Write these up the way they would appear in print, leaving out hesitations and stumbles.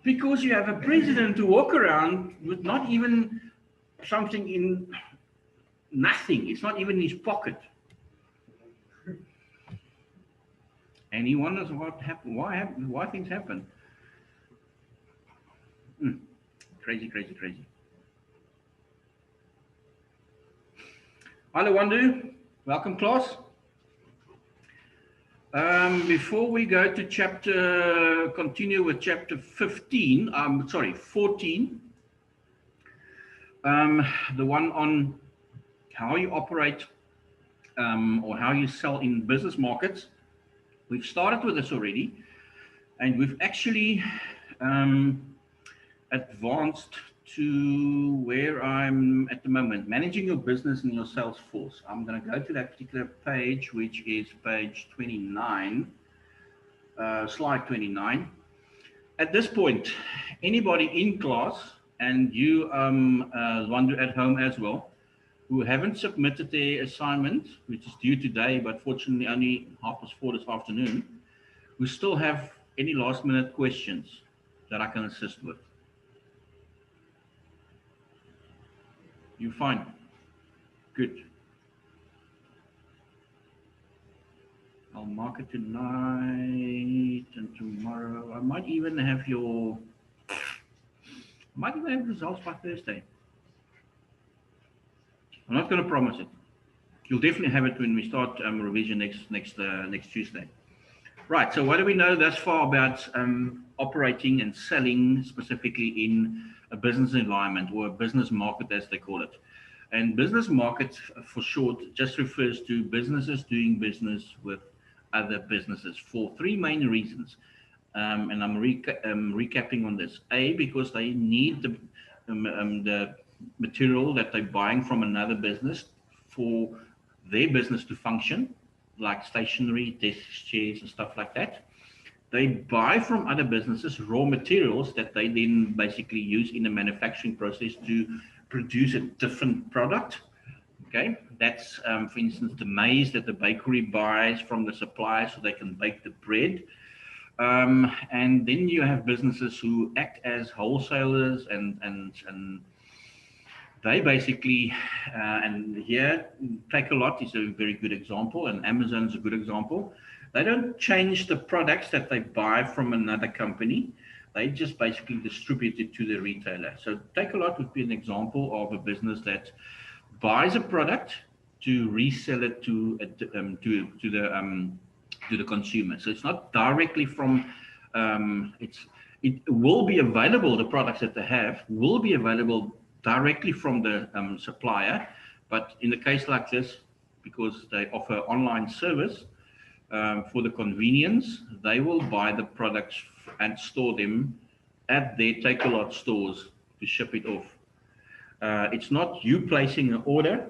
Because you have a president to walk around with not even something in nothing. It's not even in his pocket. And he wonders what happened, why things happen. Crazy, crazy, crazy. Hello, Wandu. Welcome, class. Before we go to continue with chapter 14, the one on how you operate or how you sell in business markets. We've started with this already, and we've actually advanced to where I'm at the moment, managing your business in your salesforce. I'm going to go to that particular page, which is page 29, slide 29. At this point, anybody in class, and you Wandu at home as well, who haven't submitted their assignment, which is due today, but fortunately only 4:30 this afternoon, we still have any last minute questions that I can assist with. You fine? Good. I'll mark it tonight and tomorrow. I might even have results by Thursday. I'm not going to promise it. You'll definitely have it when we start revision next Tuesday. Right. So what do we know thus far about operating and selling specifically in a business environment or a business market, as they call it? And business market, for short, just refers to businesses doing business with other businesses for three main reasons. And I'm recapping on this. A, because they need the material that they're buying from another business for their business to function, like stationery, desks, chairs, and stuff like that. They buy from other businesses raw materials that they then basically use in the manufacturing process to produce a different product. Okay, that's for instance the maize that the bakery buys from the supplier so they can bake the bread. And then you have businesses who act as wholesalers and they basically, and here Takealot is a very good example, and Amazon is a good example. They don't change the products that they buy from another company. They just basically distribute it to the retailer. So Takealot would be an example of a business that buys a product to resell it to the consumer. So it's not directly from, it will be available, the products that they have will be available directly from the supplier, but in a case like this, because they offer online service for the convenience, they will buy the products and store them at their Takealot stores to ship it off. It's not you placing an order,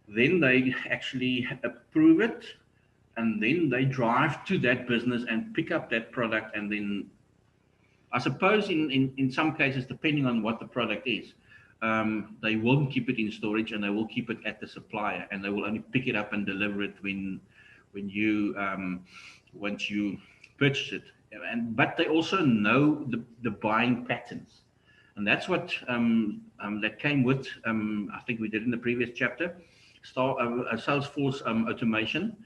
then they actually approve it, and then they drive to that business and pick up that product, and then I suppose in some cases, depending on what the product is, they won't keep it in storage and they will keep it at the supplier, and they will only pick it up and deliver it once you purchase it. But they also know the buying patterns, and that's what that came with. I think we did in the previous chapter, a Salesforce automation,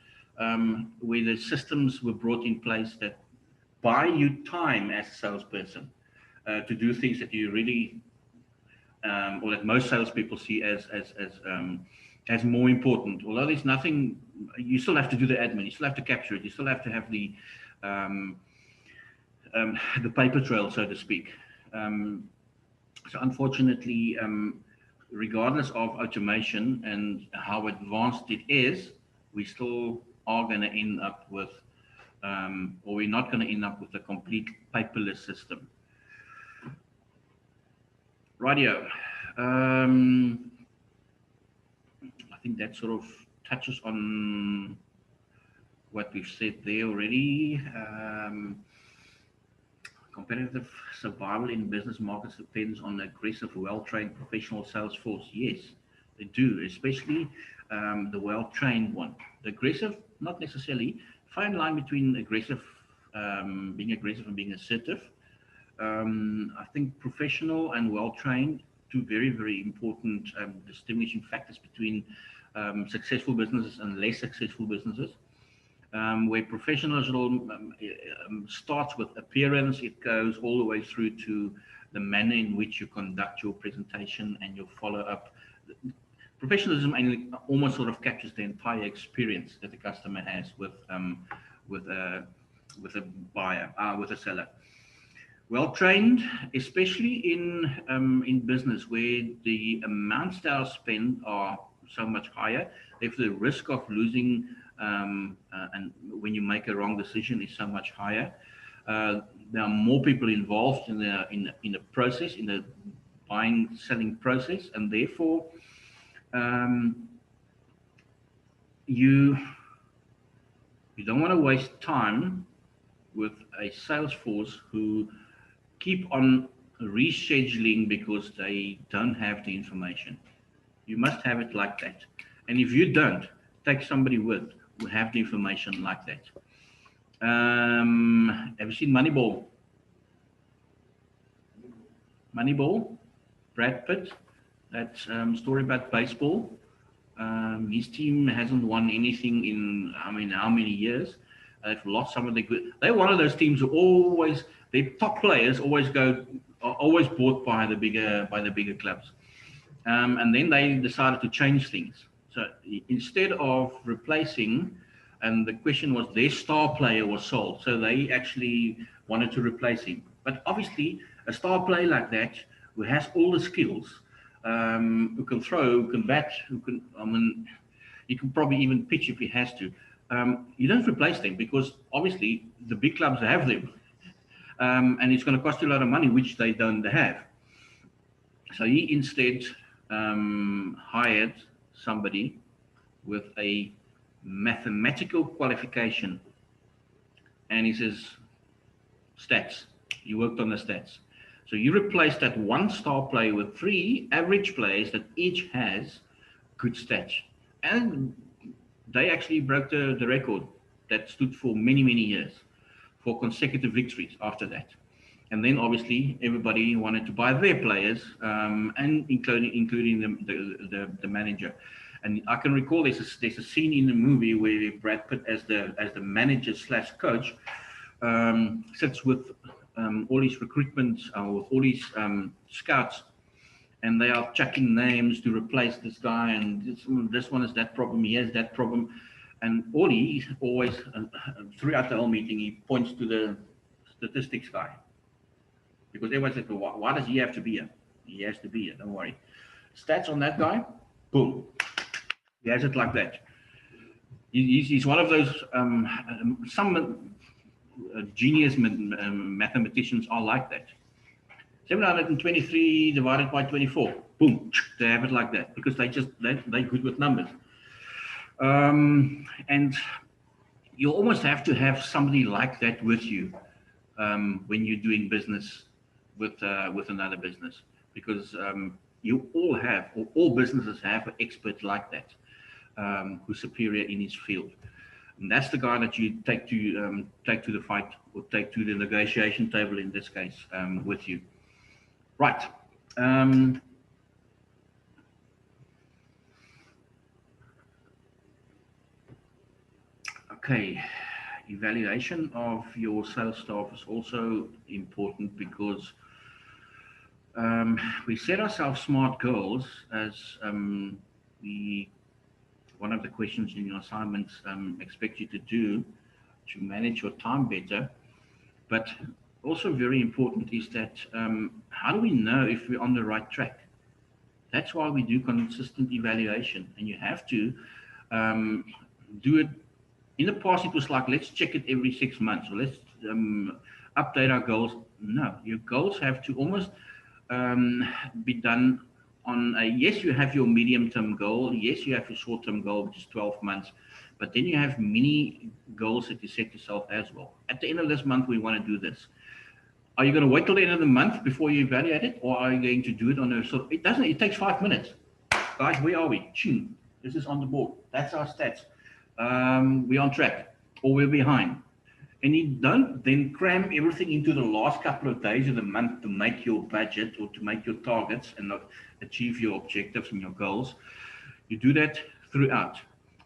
where the systems were brought in place that buy you time as a salesperson to do things that you really or that most salespeople see as more important. Although there's nothing, you still have to do the admin, you still have to capture it, you still have to have the paper trail, so to speak. So unfortunately, regardless of automation and how advanced it is, we still are going to end up with, or we're not going to end up with a complete paperless system. Radio. I think that sort of touches on what we've said there already. Competitive survival in business markets depends on aggressive, well-trained professional sales force. Yes, they do, especially the well-trained one. The aggressive, not necessarily. Fine line between aggressive, being aggressive and being assertive. I think professional and well-trained, two very, very important distinguishing factors between successful businesses and less successful businesses. Where professionalism starts with appearance, it goes all the way through to the manner in which you conduct your presentation and your follow-up. Professionalism almost sort of captures the entire experience that the customer has with a buyer, with a seller. Well trained, especially in business where the amounts that are spent are so much higher, therefore the risk of losing and when you make a wrong decision is so much higher. There are more people involved in the process, in the buying selling process, and therefore you don't want to waste time with a sales force who keep on rescheduling because they don't have the information. You must have it like that. And if you don't, take somebody with who have the information like that. Have you seen Moneyball? Moneyball? Brad Pitt? That story about baseball. His team hasn't won anything in, I mean, how many years? They've lost some of the good. They're one of those teams who always, their top players are always bought by the bigger clubs. And then they decided to change things. So instead of replacing, and the question was their star player was sold, so they actually wanted to replace him. But obviously, a star player like that, who has all the skills, who can throw, who can bat, he can probably even pitch if he has to. You don't replace them because obviously the big clubs have them, and it's going to cost you a lot of money, which they don't have. So he instead hired somebody with a mathematical qualification, and he says stats. You worked on the stats. So you replace that one star player with 3 average players that each has good stats, and they actually broke the record that stood for many, many years for consecutive victories after that. And then obviously everybody wanted to buy their players, and including the manager. And I can recall there's a scene in the movie where Brad Pitt as the manager / coach sits with all his recruitment with all his scouts, and they are checking names to replace this guy, and this one is that problem, he has that problem. And Ollie always, throughout the whole meeting, he points to the statistics guy. Because everyone says, well, why does he have to be here? He has to be here, don't worry. Stats on that guy, boom. He has it like that. He's one of those, some genius mathematicians are like that. 723 divided by 24, boom, they have it like that because they're good with numbers. And you almost have to have somebody like that with you when you're doing business with another business, because you all businesses have an expert like that who's superior in his field. And that's the guy that you take to the fight, or take to the negotiation table in this case, with you. Right. Okay. Evaluation of your sales staff is also important because we set ourselves SMART goals as one of the questions in your assignments expect you to do to manage your time better. But also very important is that how do we know if we're on the right track? That's why we do consistent evaluation, and you have to do it. In the past, it was like, let's check it every 6 months, or let's update our goals. No, your goals have to almost be done on a, yes, you have your medium-term goal. Yes, you have your short-term goal, which is 12 months. But then you have mini goals that you set yourself as well. At the end of this month, we want to do this. Are you going to wait till the end of the month before you evaluate it? Or are you going to do it on a sort of, it takes 5 minutes. Guys, where are we? This is on the board. That's our stats. We're on track or we're behind. And you don't then cram everything into the last couple of days of the month to make your budget or to make your targets and not achieve your objectives and your goals. You do that throughout.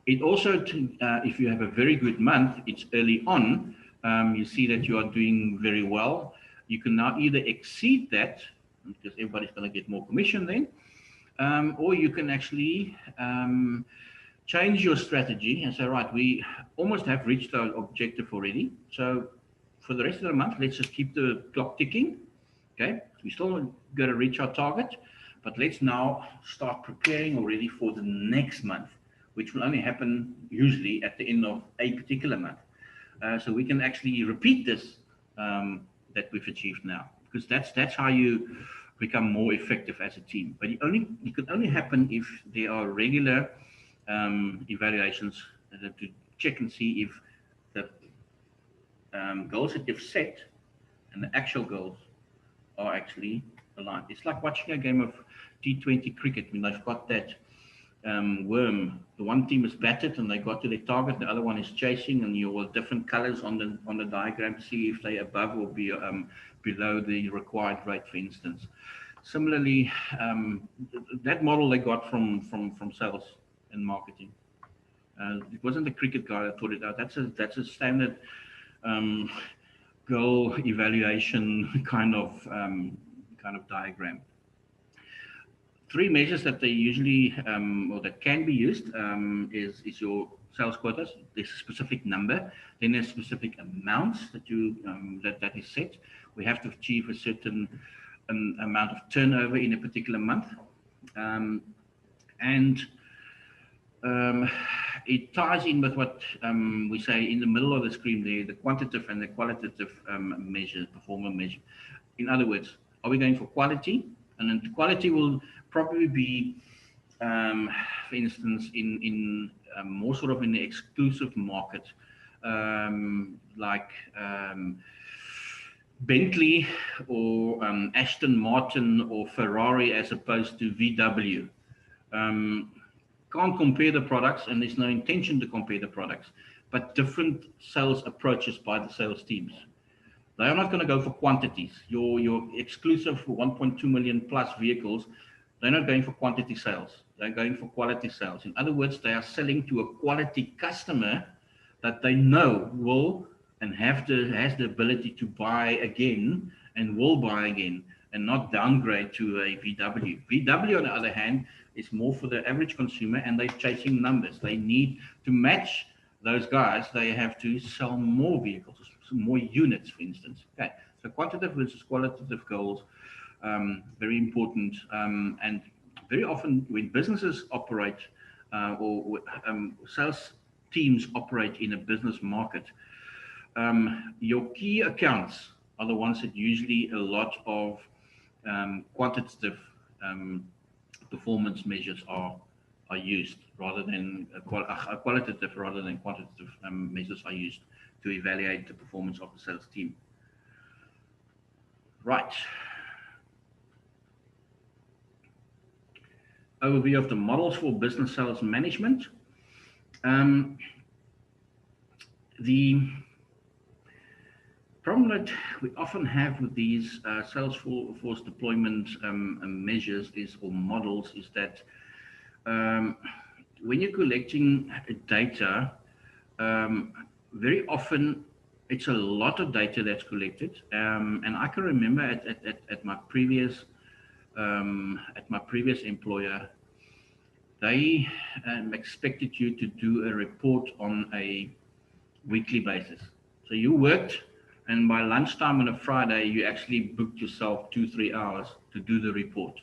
It also, if you have a very good month, it's early on, you see that you are doing very well. You can now either exceed that, because everybody's going to get more commission then, or you can actually change your strategy and say, right, we almost have reached our objective already. So for the rest of the month, let's just keep the clock ticking. Okay, we still got to reach our target, but let's now start preparing already for the next month, which will only happen usually at the end of a particular month. So we can actually repeat this that we've achieved now, because that's how you become more effective as a team. But it can only happen if there are regular evaluations to check and see if the goals that you've set and the actual goals are actually aligned. It's like watching a game of T20 cricket when they've got that worm. The one team is batted and they got to their target, the other one is chasing, and you will different colors on the diagram to see if they above or below the required rate, for instance. Similarly, that model they got from sales and marketing. It wasn't the cricket guy that thought it out. That's a standard goal evaluation kind of diagram. Three measures that they usually or that can be used is your sales quotas. There's a specific number, then there's specific amounts that you that is set. We have to achieve a certain amount of turnover in a particular month, and it ties in with what we say in the middle of the screen there, the quantitative and the qualitative measure, performance measure. In other words, are we going for quality? And then quality will probably be, for instance, in more sort of in the exclusive market, like Bentley or Aston Martin or Ferrari as opposed to VW. Can't compare the products, and there's no intention to compare the products, but different sales approaches by the sales teams. They are not going to go for quantities. Your exclusive 1.2 million plus vehicles, they're not going for quantity sales. They're going for quality sales. In other words, they are selling to a quality customer that they know will and has the ability to buy again and will buy again, and not downgrade to a VW. VW, on the other hand, is more for the average consumer, and they're chasing numbers. They need to match those guys. They have to sell more vehicles, more units, for instance. Okay, so quantitative versus qualitative goals, very important. And very often when businesses operate or sales teams operate in a business market, your key accounts are the ones that usually a lot of quantitative performance measures are used rather than qualitative rather than quantitative measures are used to evaluate the performance of the sales team. Right. Overview of the models for business sales management. The problem that we often have with these Salesforce deployment measures or models is that when you're collecting data, very often it's a lot of data that's collected. And I can remember at my previous employer, they expected you to do a report on a weekly basis. So you worked, and by lunchtime on a Friday, you actually booked yourself 2-3 hours to do the report.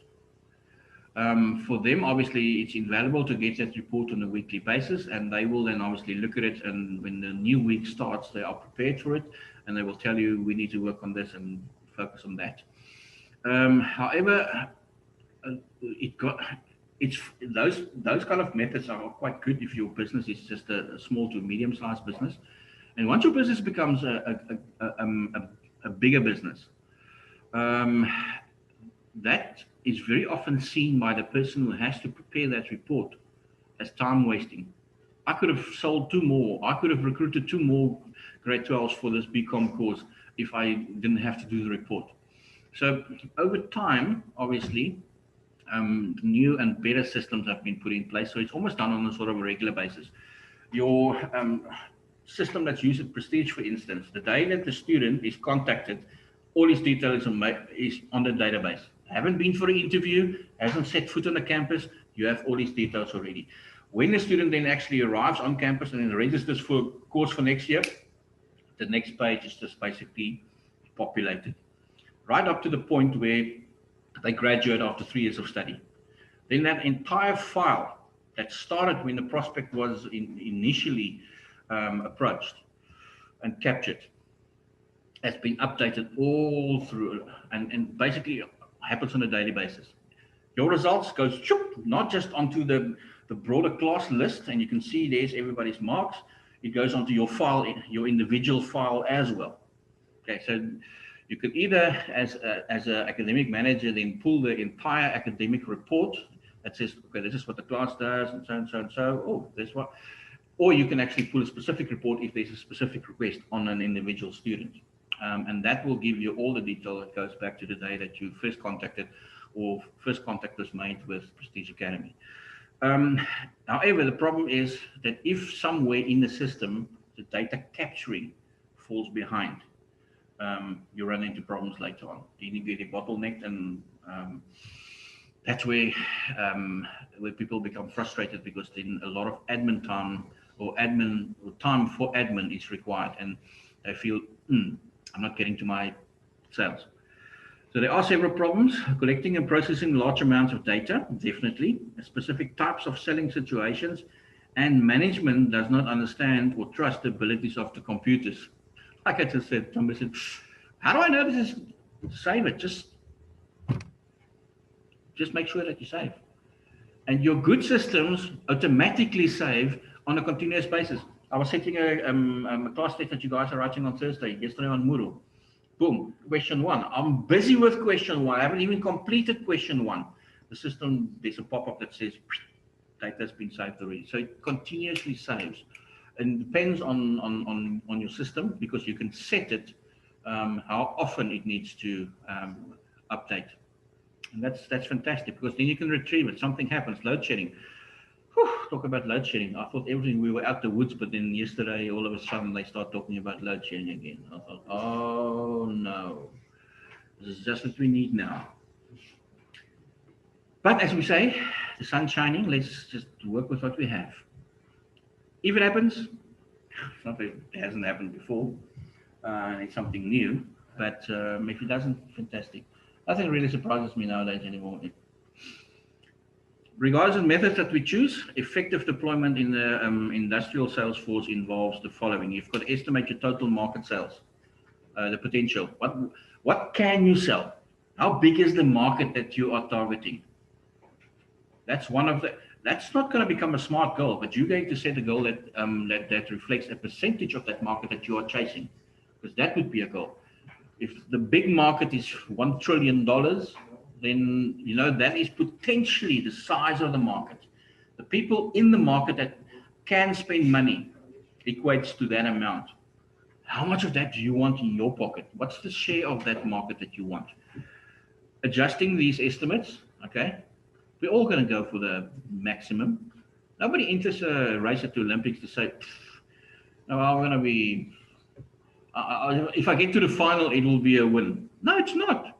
For them, obviously, it's invaluable to get that report on a weekly basis, and they will then obviously look at it, and when the new week starts, they are prepared for it, and they will tell you, we need to work on this and focus on that. However, those kind of methods are quite good if your business is just a small to medium-sized business. And once your business becomes a bigger business, that is very often seen by the person who has to prepare that report as time wasting. I could have sold two more. I could have recruited two more grade 12s for this BCom course if I didn't have to do the report. So over time, obviously, new and better systems have been put in place. So it's almost done on a sort of a regular basis. Your system that's used at Prestige, for instance, the day that the student is contacted, all his details is on the database. Haven't been for an interview, hasn't set foot on the campus, you have all his details already. When the student then actually arrives on campus and then registers for a course for next year, the next page is just basically populated, right up to the point where they graduate after 3 years of study. Then that entire file that started when the prospect was initially approached and captured has been updated all through and basically happens on a daily basis. Your results goes not just onto the broader class list, and you can see there's everybody's marks. It goes onto your file, your individual file as well. Okay, so you could either, as an academic manager, then pull the entire academic report that says, okay, this is what the class does, and so and so and so. Oh, this what. Or you can actually pull a specific report if there's a specific request on an individual student. And that will give you all the detail that goes back to the day that you first contacted or first contact was made with Prestige Academy. However, the problem is that if somewhere in the system, the data capturing falls behind, you run into problems later on. You get bottlenecked, and that's where people become frustrated, because then a lot of admin time or time for admin is required, and they feel I'm not getting to my sales. So there are several problems: collecting and processing large amounts of data, definitely, specific types of selling situations, and management does not understand or trust the abilities of the computers. Like I just said, somebody said, how do I know this is save it? Just make sure that you save. And your good systems automatically save on a continuous basis. I was setting a class test that you guys are writing on Thursday, yesterday on Moodle. Boom, question 1. I'm busy with question 1. I haven't even completed question 1. The system, there's a pop-up that says data has been saved already. So it continuously saves. And it depends on your system, because you can set it how often it needs to update. And that's fantastic, because then you can retrieve it. Something happens, load shedding. Whew, talk about load shedding. I thought everything, we were out the woods, but then yesterday, all of a sudden, they start talking about load shedding again. I thought, oh no, this is just what we need now. But as we say, the sun's shining. Let's just work with what we have. If it happens, it's not that it hasn't happened before. It's something new, but if it doesn't, fantastic. Nothing really surprises me nowadays anymore. Regardless of methods that we choose, effective deployment in the industrial sales force involves the following. You've got to estimate your total market sales, the potential. What can you sell? How big is the market that you are targeting? That's one of the. That's not going to become a SMART goal, but you're going to set a goal that that reflects a percentage of that market that you are chasing, because that would be a goal. If the big market is $1 trillion, then you know that is potentially the size of the market. The people in the market that can spend money equates to that amount. How much of that do you want in your pocket? What's the share of that market that you want? Adjusting these estimates, okay? We're all going to go for the maximum. Nobody enters a race at the Olympics to say, no, I'm going to be, if I get to the final, it will be a win. No, it's not.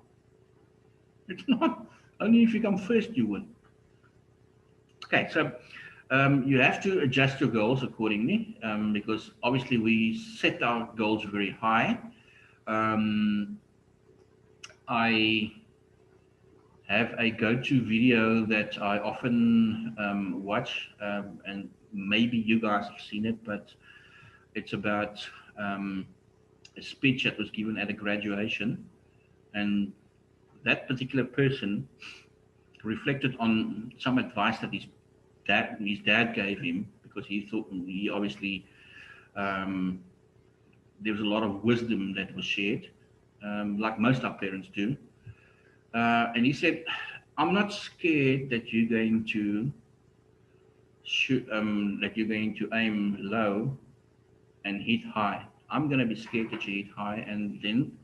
It's not. Only if you come first, you win. Okay, so you have to adjust your goals accordingly, because obviously we set our goals very high. I have a go-to video that I often watch, and maybe you guys have seen it, but it's about a speech that was given at a graduation, and that particular person reflected on some advice that his dad gave him, because he obviously there was a lot of wisdom that was shared, like most our parents do. And he said, I'm not scared that you're going to that you're going to aim low and hit high. I'm going to be scared that you hit high and then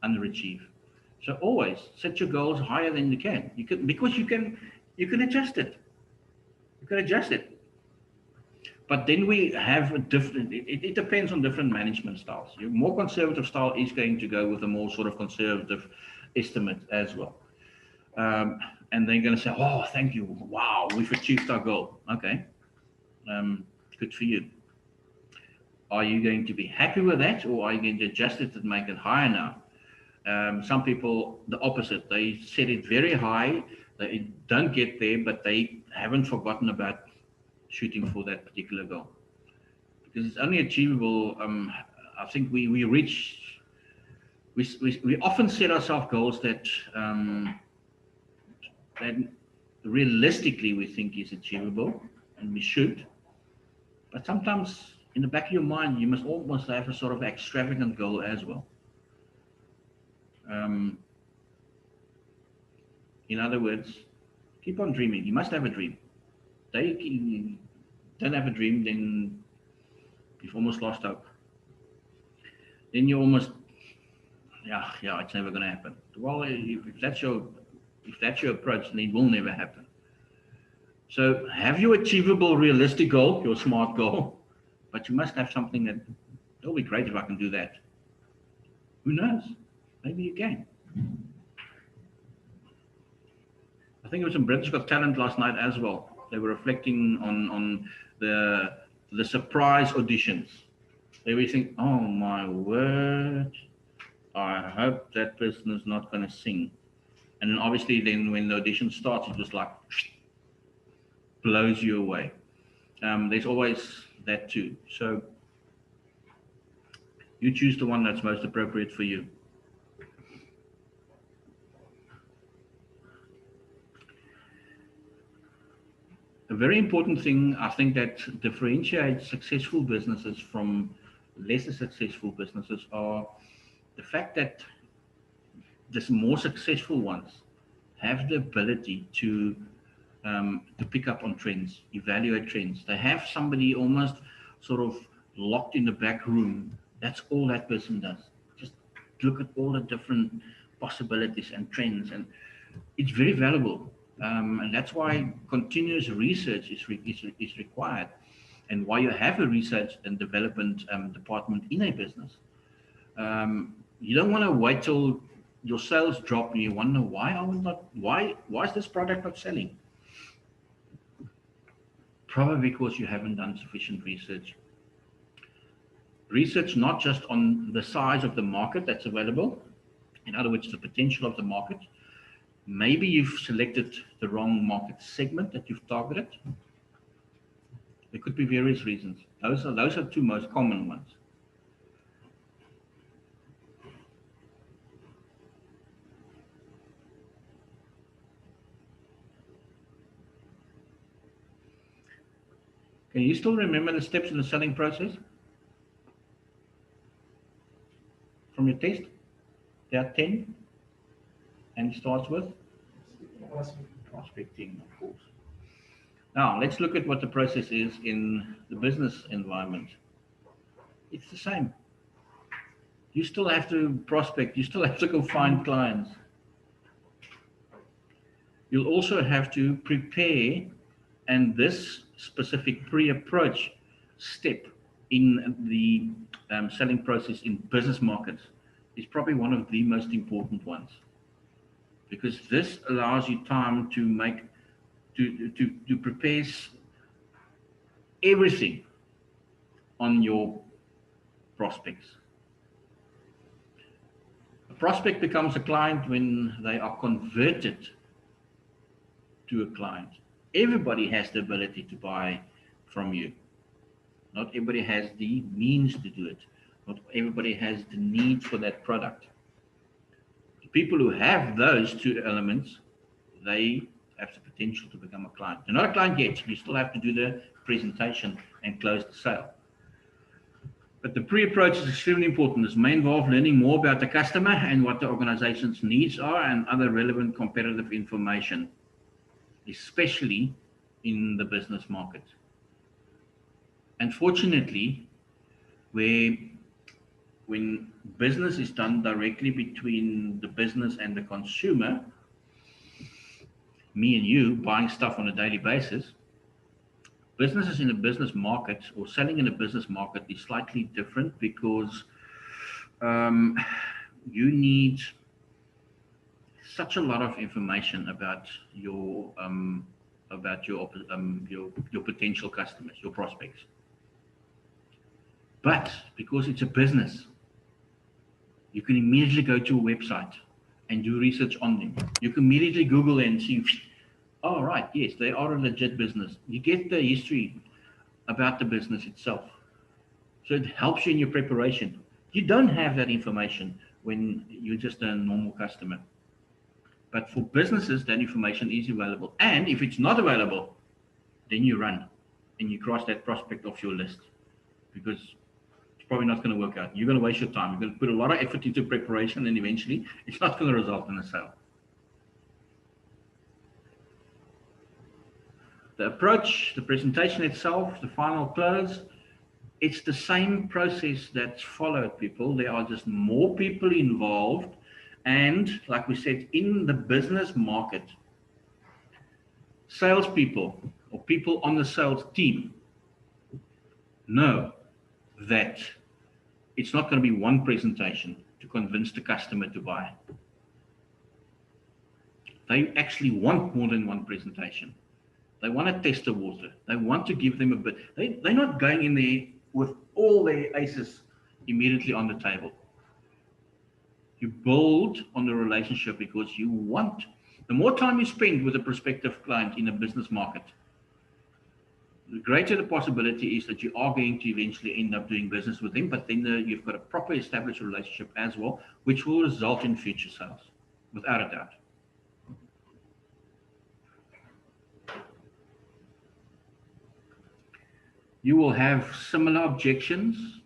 underachieve. So always set your goals higher than you can. You can because you can adjust it. You can adjust it. But then we have a different. It depends on different management styles. Your more conservative style is going to go with a more sort of conservative estimate as well. And they're going to say, "Oh, thank you! Wow, we've achieved our goal." Okay, good for you. Are you going to be happy with that, or are you going to adjust it and make it higher now? Some people, the opposite. They set it very high. They don't get there, but they haven't forgotten about shooting for that particular goal because it's only achievable. I think we reach. We often set ourselves goals that realistically we think is achievable, and we should. But sometimes in the back of your mind, you must almost have a sort of extravagant goal as well. Um, in other words, keep on dreaming. You must have a dream. They don't have a dream, then you've almost lost hope. Then you almost, yeah, it's never going to happen. Well, if that's your approach, then it will never happen. So have your achievable, realistic goal, your SMART goal, but you must have something that, it'll be great if I can do that. Who knows? Maybe you can. I think it was in British Got Talent last night as well. They were reflecting on the surprise auditions. They were thinking, oh my word, I hope that person is not going to sing. And then obviously then when the audition starts, it was like, blows you away. There's always that too. So you choose the one that's most appropriate for you. A very important thing, I think, that differentiates successful businesses from lesser successful businesses are the fact that the more successful ones have the ability to pick up on trends, evaluate trends. They have somebody almost sort of locked in the back room. That's all that person does. Just look at all the different possibilities and trends, and it's very valuable. And that's why continuous research is required, and why you have a research and development department in a business. You don't want to wait till your sales drop and you wonder why is this product not selling? Probably because you haven't done sufficient research. Research not just on the size of the market that's available, in other words, the potential of the market. Maybe you've selected the wrong market segment that you've targeted. There could be various reasons. Those are two most common ones. Can you still remember the steps in the selling process from your test? There are 10, and it starts with prospecting, of course. Now, let's look at what the process is in the business environment. It's the same. You still have to prospect. You still have to go find clients. You'll also have to prepare, and this specific pre-approach step in the selling process in business markets is probably one of the most important ones, because this allows you time to prepare everything on your prospects. A prospect becomes a client when they are converted to a client. Everybody has the ability to buy from you. Not everybody has the means to do it. Not everybody has the need for that product. The people who have those two elements, they have the potential to become a client. They're not a client yet. You still have to do the presentation and close the sale. But the pre-approach is extremely important. This may involve learning more about the customer and what the organization's needs are and other relevant competitive information, especially in the business market. Unfortunately, when business is done directly between the business and the consumer, me and you buying stuff on a daily basis, businesses in a business market or selling in a business market is slightly different because um, you need such a lot of information about your potential customers, your prospects. But because it's a business, you can immediately go to a website and do research on them. You can immediately Google and see, oh, right, yes, they are a legit business. You get the history about the business itself. So it helps you in your preparation. You don't have that information when you're just a normal customer. But for businesses, that information is available. And if it's not available, then you run and you cross that prospect off your list because it's probably not going to work out. You're going to waste your time. You're going to put a lot of effort into preparation and eventually it's not going to result in a sale. The approach, the presentation itself, the final close, it's the same process that's followed, people. There are just more people involved. And like we said, in the business market, salespeople or people on the sales team know that it's not going to be one presentation to convince the customer to buy. They actually want more than one presentation. They want to test the water. They want to give them a bit. They're not going in there with all their aces immediately on the table. You build on the relationship because you want, the more time you spend with a prospective client in a business market, the greater the possibility is that you are going to eventually end up doing business with them, but then you've got a proper established relationship as well, which will result in future sales, without a doubt. You will have similar objections.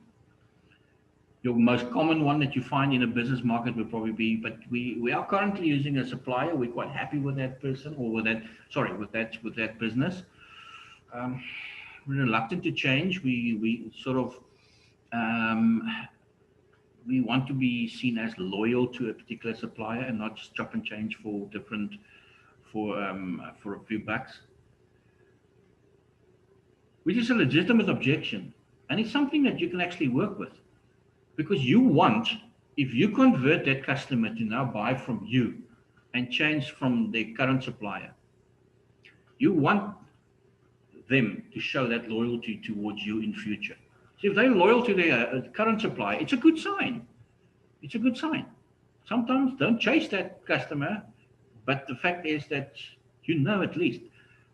Your most common one that you find in a business market will probably be, but we are currently using a supplier. We're quite happy with that person or with that business. We're reluctant to change. We sort of we want to be seen as loyal to a particular supplier and not just chop and change for a few bucks, which is a legitimate objection, and it's something that you can actually work with. Because you want, if you convert that customer to now buy from you and change from their current supplier, you want them to show that loyalty towards you in future. So if they're loyal to their current supplier, it's a good sign. It's a good sign. Sometimes don't chase that customer, but the fact is that you know at least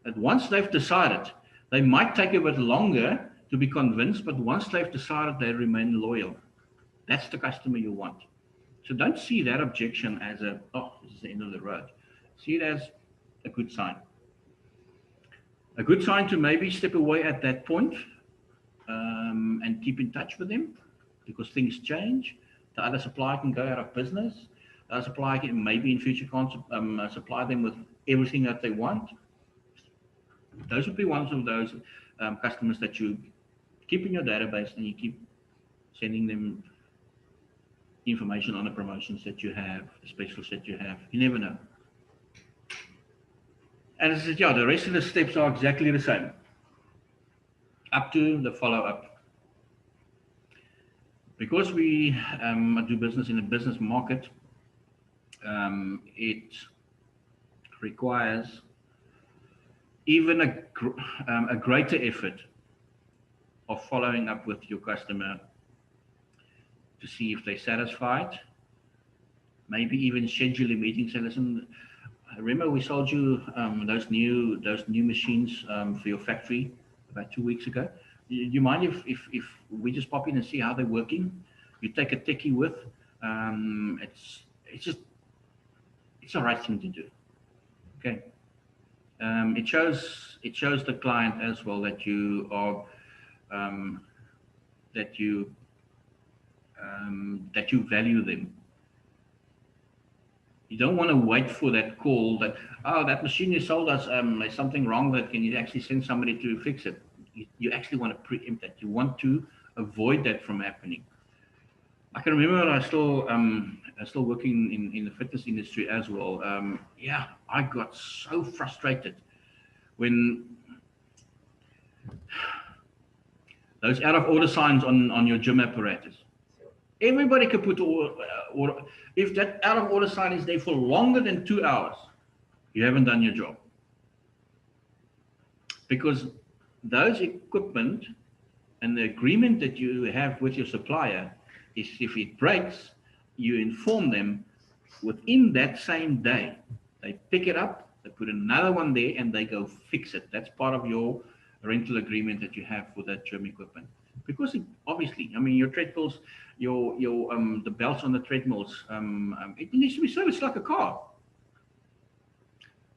that once they've decided, they might take a bit longer to be convinced, but once they've decided, they remain loyal. That's the customer you want. So don't see that objection as this is the end of the road. See it as a good sign. A good sign to maybe step away at that point and keep in touch with them because things change. The other supplier can go out of business. The other supplier can maybe in future can't supply them with everything that they want. Those would be one of those customers that you keep in your database and you keep sending them information on the promotions that you have, the specials that you have. You never know. And as I said, the rest of the steps are exactly the same, up to the follow-up. Because we do business in a business market, it requires even a greater effort of following up with your customer to see if they're satisfied, maybe even schedule a meeting. Say, listen, remember we sold you those new machines for your factory about 2 weeks ago. You mind if we just pop in and see how they're working? You take a techie with. It's the right thing to do. Okay. It shows the client as well that you are that you value them. You don't want to wait for that call that, oh, that machine you sold us, there's something wrong with it. Can you actually send somebody to fix it? You actually want to preempt that. You want to avoid that from happening. I can remember I still working in the fitness industry as well. Yeah, I got so frustrated when those out of order signs on your gym apparatus. Everybody can put order. If that out of order sign is there for longer than 2 hours, you haven't done your job. Because those equipment and the agreement that you have with your supplier is if it breaks, you inform them within that same day. They pick it up, they put another one there, and they go fix it. That's part of your rental agreement that you have for that gym equipment. Because obviously, I mean, your treadmills, your the belts on the treadmills, it needs to be serviced like a car.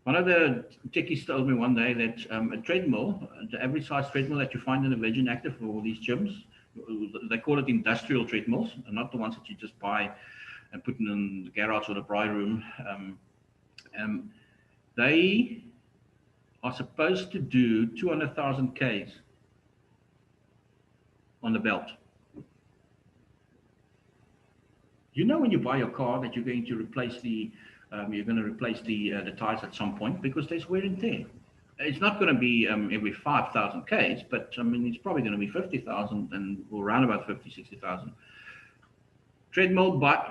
One of the techies told me one day that a treadmill, the average size treadmill that you find in the Virgin Active for all these gyms, they call it industrial treadmills, and not the ones that you just buy and put in the garage or the braai room. They are supposed to do 200,000 Ks on the belt. You know when you buy your car that you're going to replace the tires at some point because there's wear and tear. It's not going to be every 5,000 Ks, but I mean, it's probably going to be 50,000 and or around about 50, 60,000. Treadmill, but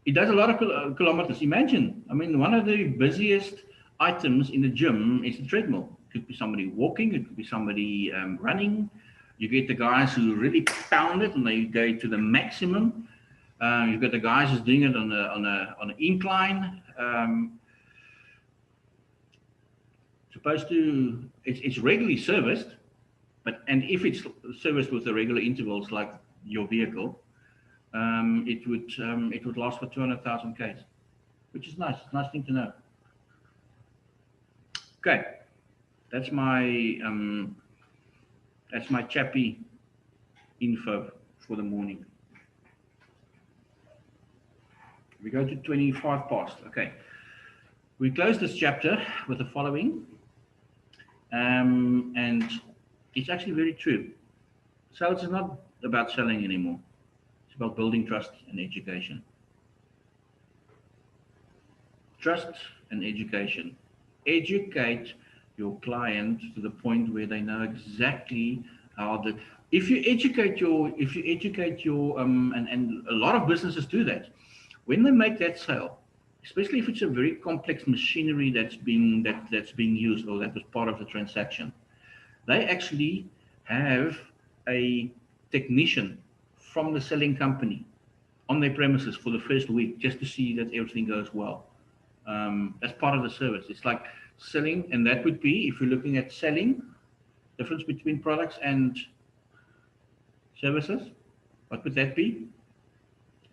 it does a lot of kilometers. Imagine, I mean, one of the busiest items in the gym is the treadmill. It could be somebody walking, it could be somebody running. You get the guys who really pound it and they go to the maximum. You've got the guys who's doing it on an incline. It's regularly serviced, and if it's serviced with the regular intervals like your vehicle, it would last for 200,000 Ks, which is nice. Nice thing to know. Okay, that's my chappy info for the morning. We go to 25 past. Okay, we close this chapter with the following, and it's actually very true. Sales is not about selling anymore. It's about building trust and education. Trust and education. Educate your client to the point where they know exactly how if you educate your and a lot of businesses do that. When they make that sale, especially if it's a very complex machinery that's being used or that was part of the transaction, they actually have a technician from the selling company on their premises for the first week just to see that everything goes well. That's part of the service. It's like selling, and that would be, if you're looking at selling, difference between products and services, what would that be?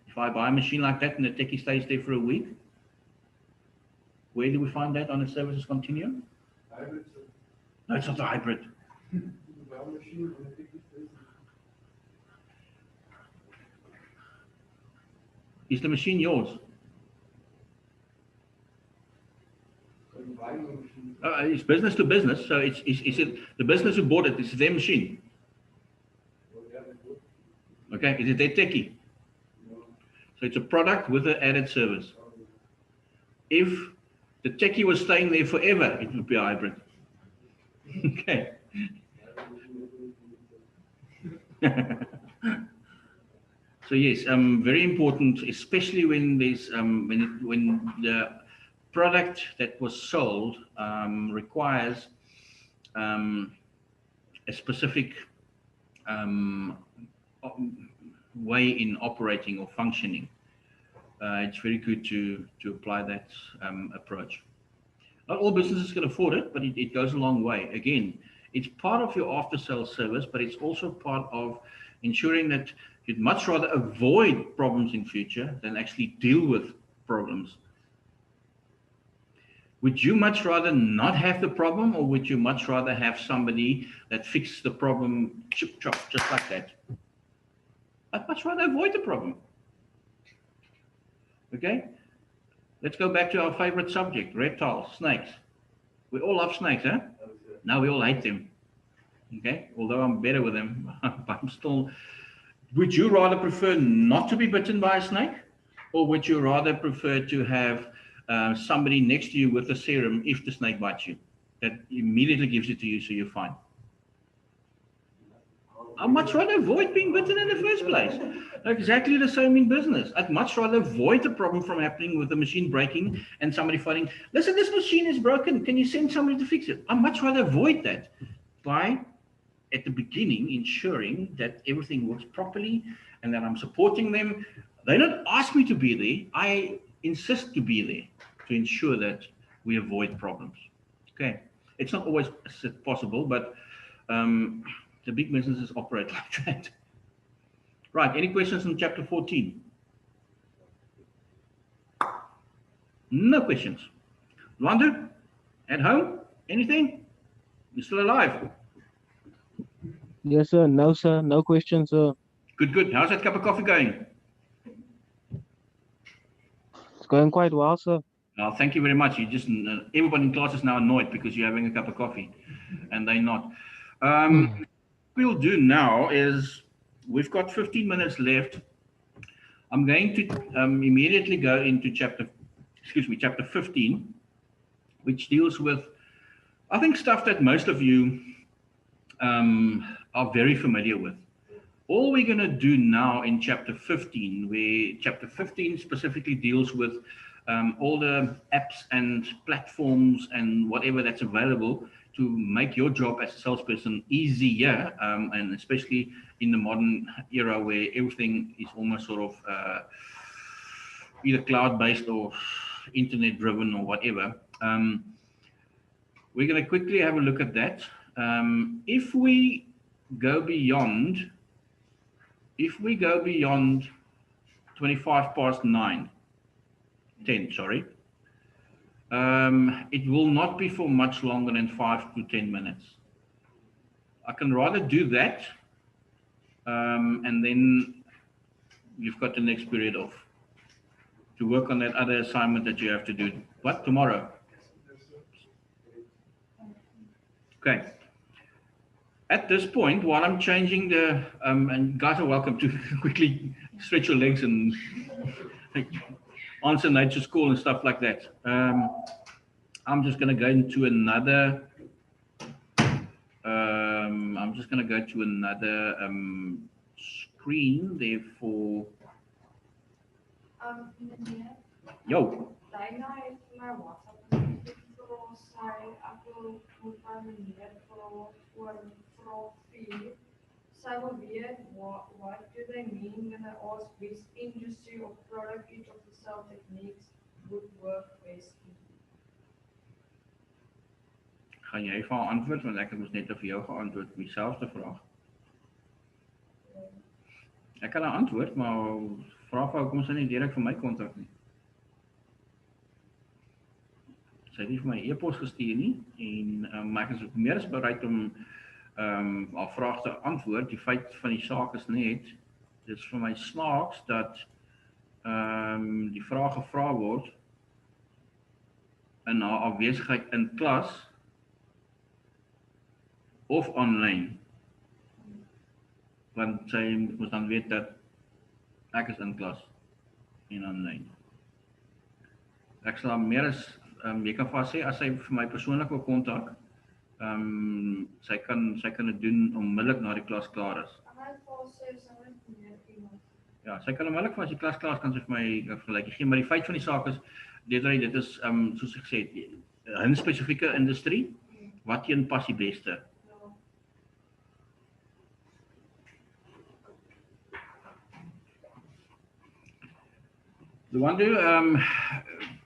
If I buy a machine like that and the techie stays there for a week, where do we find that on a services continuum? Hybrid. No, it's not a hybrid. Is the machine yours? It's business to business, so it's the business who bought it, it's their machine. Okay, is it their techie? So it's a product with an added service. If the techie was staying there forever, it would be a hybrid. Okay. So yes, very important, especially when there's when the product that was sold requires a specific way in operating or functioning. It's very good to apply that approach. Not all businesses can afford it, but it goes a long way. Again, it's part of your after-sales service, but it's also part of ensuring that you'd much rather avoid problems in future than actually deal with problems. Would you much rather not have the problem, or would you much rather have somebody that fixes the problem chip chop just like that? I'd much rather avoid the problem. Okay, let's go back to our favorite subject, reptiles, snakes. We all love snakes, huh? Now we all hate them. Okay, although I'm better with them, but I'm still. Would you rather prefer not to be bitten by a snake, or would you rather prefer to have somebody next to you with a serum if the snake bites you? That immediately gives it to you so you're fine. I'd much rather avoid being bitten in the first place. Exactly the same in business. I'd much rather avoid the problem from happening with the machine breaking and somebody fighting, listen, this machine is broken. Can you send somebody to fix it? I'd much rather avoid that by, at the beginning, ensuring that everything works properly and that I'm supporting them. They don't ask me to be there. I insist to be there to ensure that we avoid problems. Okay. It's not always possible, but the big businesses operate like that. Right. Any questions on chapter 14? No questions. London? At home? Anything? You're still alive? Yes, sir. No, sir. No questions, sir. Good, good. How's that cup of coffee going? It's going quite well, sir. Thank you very much. You just everybody in class is now annoyed because you're having a cup of coffee, and they're not. What we'll do now is we've got 15 minutes left. I'm going to immediately go into chapter 15, which deals with, I think, stuff that most of you are very familiar with. All we're going to do now in chapter 15, where chapter 15 specifically deals with all the apps and platforms and whatever that's available to make your job as a salesperson easier, and especially in the modern era where everything is almost sort of either cloud-based or internet-driven or whatever. We're going to quickly have a look at that. If we go beyond 25 past 9, 10, sorry, it will not be for much longer than 5 to 10 minutes. I can rather do that, and then you've got the next period off to work on that other assignment that you have to do. What, tomorrow? Okay. At this point, while I'm changing the, and guys are welcome to quickly stretch your legs and answer nature's call and stuff like that. I'm just going to go into another, screen there for, yo. Daarna het my WhatsApp gevra sy ek wil moet my meneer vra oor vraag 4. Sy wil weet what do they mean when they ask which industry or product each of the sales techniques would work best in. Gaan jy vir haar antwoord want ek het mos net vir jou geantwoord met dieselfde vraag. Ek kan haar antwoord, maar vra vir hoekom sy nie direk vir my kontak nie. Sy het nie vir my e-pos gestuur nie en maar ek is ook meer as bereid om haar vraag te antwoord. Die feit van die saak is net, dit is vir my snaaks dat die vraag gevra word in haar afwesigheid in klas of online. Want sy moet dan weet dat ek is in klas en online. Ek sal meer as jy kan vir haar sê as sy vir my persoonlik wil kontak, sy kan dit doen onmiddellik na die klas klaar is. Ja, sy kan onmiddellik as die klas klaar is, kan sy vir my gelykie gee, maar die feit van die saak is dit is soos ek sê, 'n spesifieke industrie wat een pas die beste. The one do,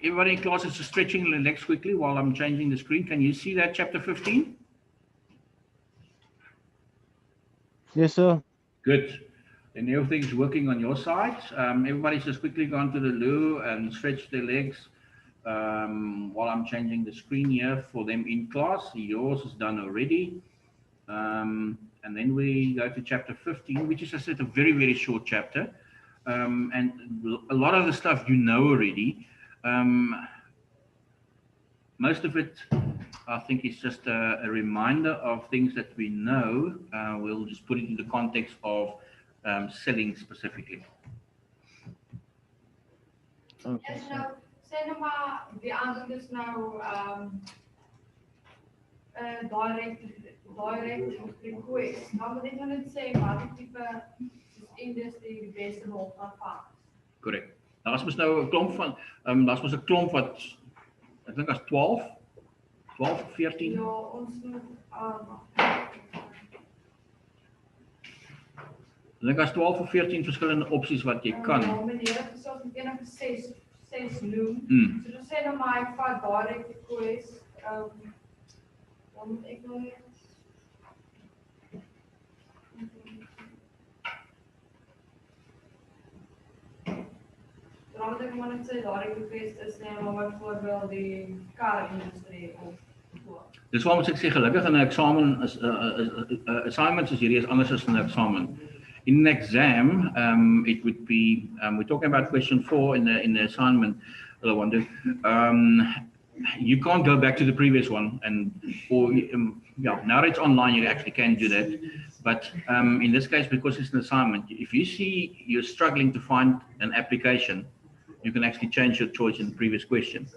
everybody in class is stretching the legs quickly while I'm changing the screen. Can you see that chapter 15? Yes, sir. Good. Then everything's working on your side. Everybody's just quickly gone to the loo and stretched their legs while I'm changing the screen here for them in class. Yours is done already. And then we go to chapter 15, which is, I said, a very, very short chapter. and a lot of the stuff you know already. Most of it, I think, is just a reminder of things that we know. We'll just put it in the context of selling specifically. Okay, Is sir. nou, sê nou maar, die antwoord is nou direct request. Dan moet ek nou net sê wat die tipe industrie die beste rol gaan vat. Correct. Daar's mos nou 'n klomp van, daar's mos 'n klomp wat, ek dink as 12 of 14. Ja, ons moet, Ek dink as 12 of 14 verskillende opsies wat jy kan. Ja, meneer, het is ons met enige 6 noem. Mm. So dan sê nou maar, ek vat direct request, dan moet ek nou net, dan moet ek maar net sê, direct request is nou maar byvoorbeeld die car-industrie of so. Dis waarom ek sê gelukkig in 'n eksamen is assignments is hierdie is anders as 'n eksamen. In an exam, it would be we're talking about question 4 in the assignment. I wonder, you can't go back to the previous one, and or yeah, now it's online, you actually can do that. But in this case, because it's an assignment, if you see you're struggling to find an application, you can actually change your choice in the previous question,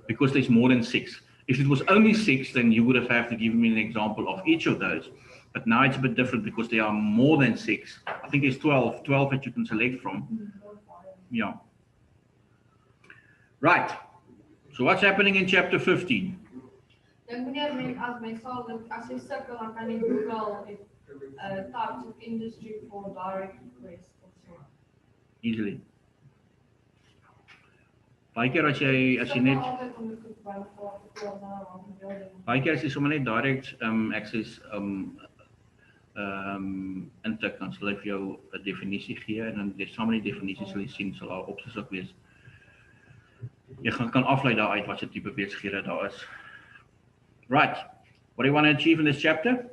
because there's more than 6. If it was only 6, then you would have to give me an example of each of those. But now it's a bit different because there are more than 6. I think there's 12 that you can select from. Yeah. Right. So what's happening in chapter 15? Dan meneer, as jy sukkel, dan kan jy Google types of industry for direct request of so. Easily. Baie keer as jy net baie keer as jy sommer net direct access intik, dan sal hy vir jou 'n definisie gee en dan saam met die definisie sal jy sien sal daar opsies ook wees. Jy kan aflei daaruit wat se tipe besighede daar is. Right. What do you want to achieve in this chapter?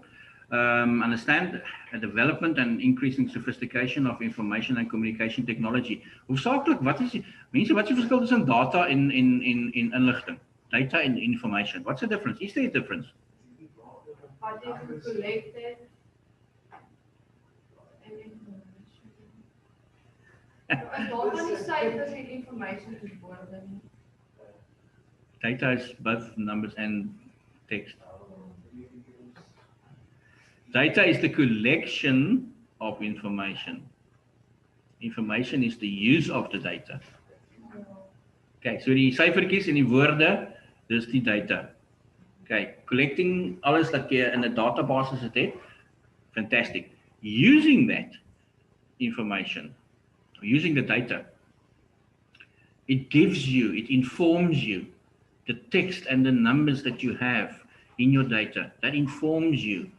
Understand the development and increasing sophistication of information and communication technology. Hoofsaaklik, wat is mense, wat is die verskil tussen data en inligting? Data and information. What's the difference? Is there a difference? What is collected and information. As data nie syfers en information is woorde nie. Data is both numbers and text. Data is the collection of information. Information is the use of the data. Okay, so die syfertjies en die woorde, dis die data. Okay, collecting alles dat jy in 'n database het, fantastic. Using that information, using the data, it gives you, it informs you the text and the numbers that you have in your data. That informs you.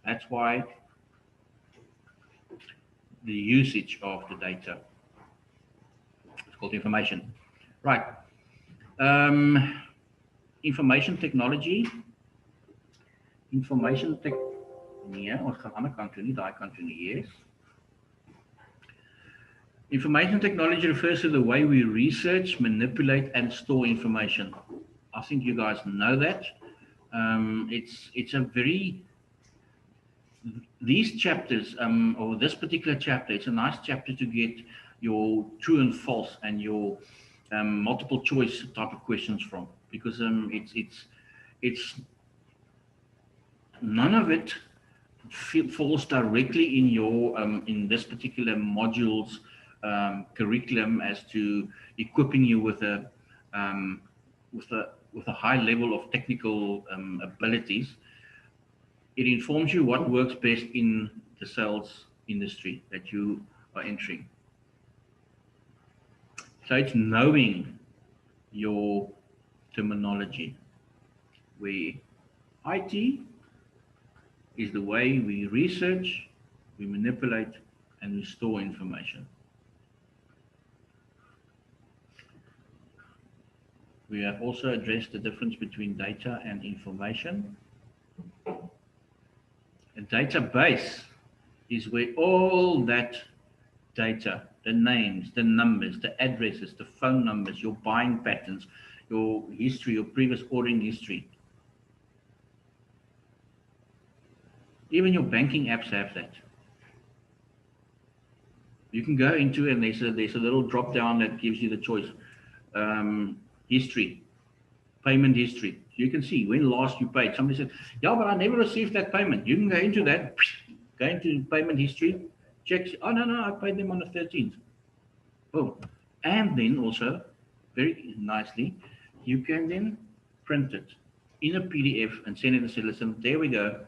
That's why the usage of the data. It's called information. Right. Information technology. Nee, ons gaan aan die ander kant toe, nie daai kant toe nie. Yes. Information technology refers to the way we research, manipulate, and store information. I think you guys know that. It's a very these chapters, or this particular chapter, it's a nice chapter to get your true and false and your multiple choice type of questions from, because it's none of it falls directly in your in this particular module's curriculum as to equipping you with a high level of technical abilities. It informs you what works best in the sales industry that you are entering. So it's knowing your terminology, where IT is the way we research, we manipulate, and we store information. We have also addressed the difference between data and information. A database is where all that data the names, the numbers, the addresses, the phone numbers, your buying patterns, your history, your previous ordering history. Even your banking apps have that. You can go into, and there's a little drop down that gives you the choice. History, payment history. You can see when last you paid. Somebody said, yeah, but I never received that payment. You can go into that, go into payment history, check. Oh, no, I paid them on the 13th. Boom. And then also, very nicely, you can then print it in a PDF and send it and say, listen, there we go.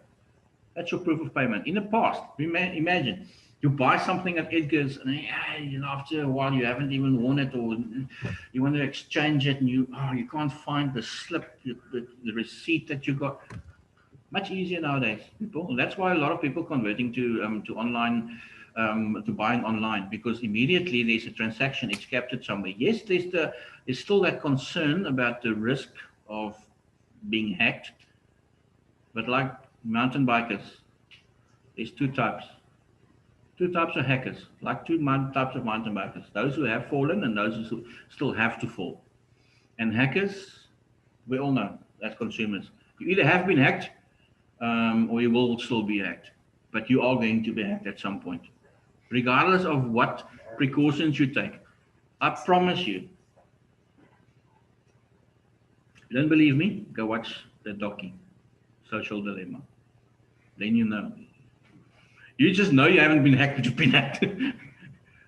That's your proof of payment. In the past, imagine you buy something at Edgar's, and after a while you haven't even worn it, or you want to exchange it, and you can't find the slip, the receipt that you got. Much easier nowadays, people. That's why a lot of people converting to online, to buying online, because immediately there's a transaction. It's captured somewhere. Yes, there's still that concern about the risk of being hacked, but like mountain bikers, there's two types of hackers, like two types of mountain bikers: those who have fallen and those who still have to fall. And hackers, we all know, as consumers, you either have been hacked, or you will still be hacked, but you are going to be hacked at some point, regardless of what precautions you take. I promise you. If you don't believe me, go watch the docu, Social Dilemma. Then you know. You just know you haven't been hacked, but you've been hacked.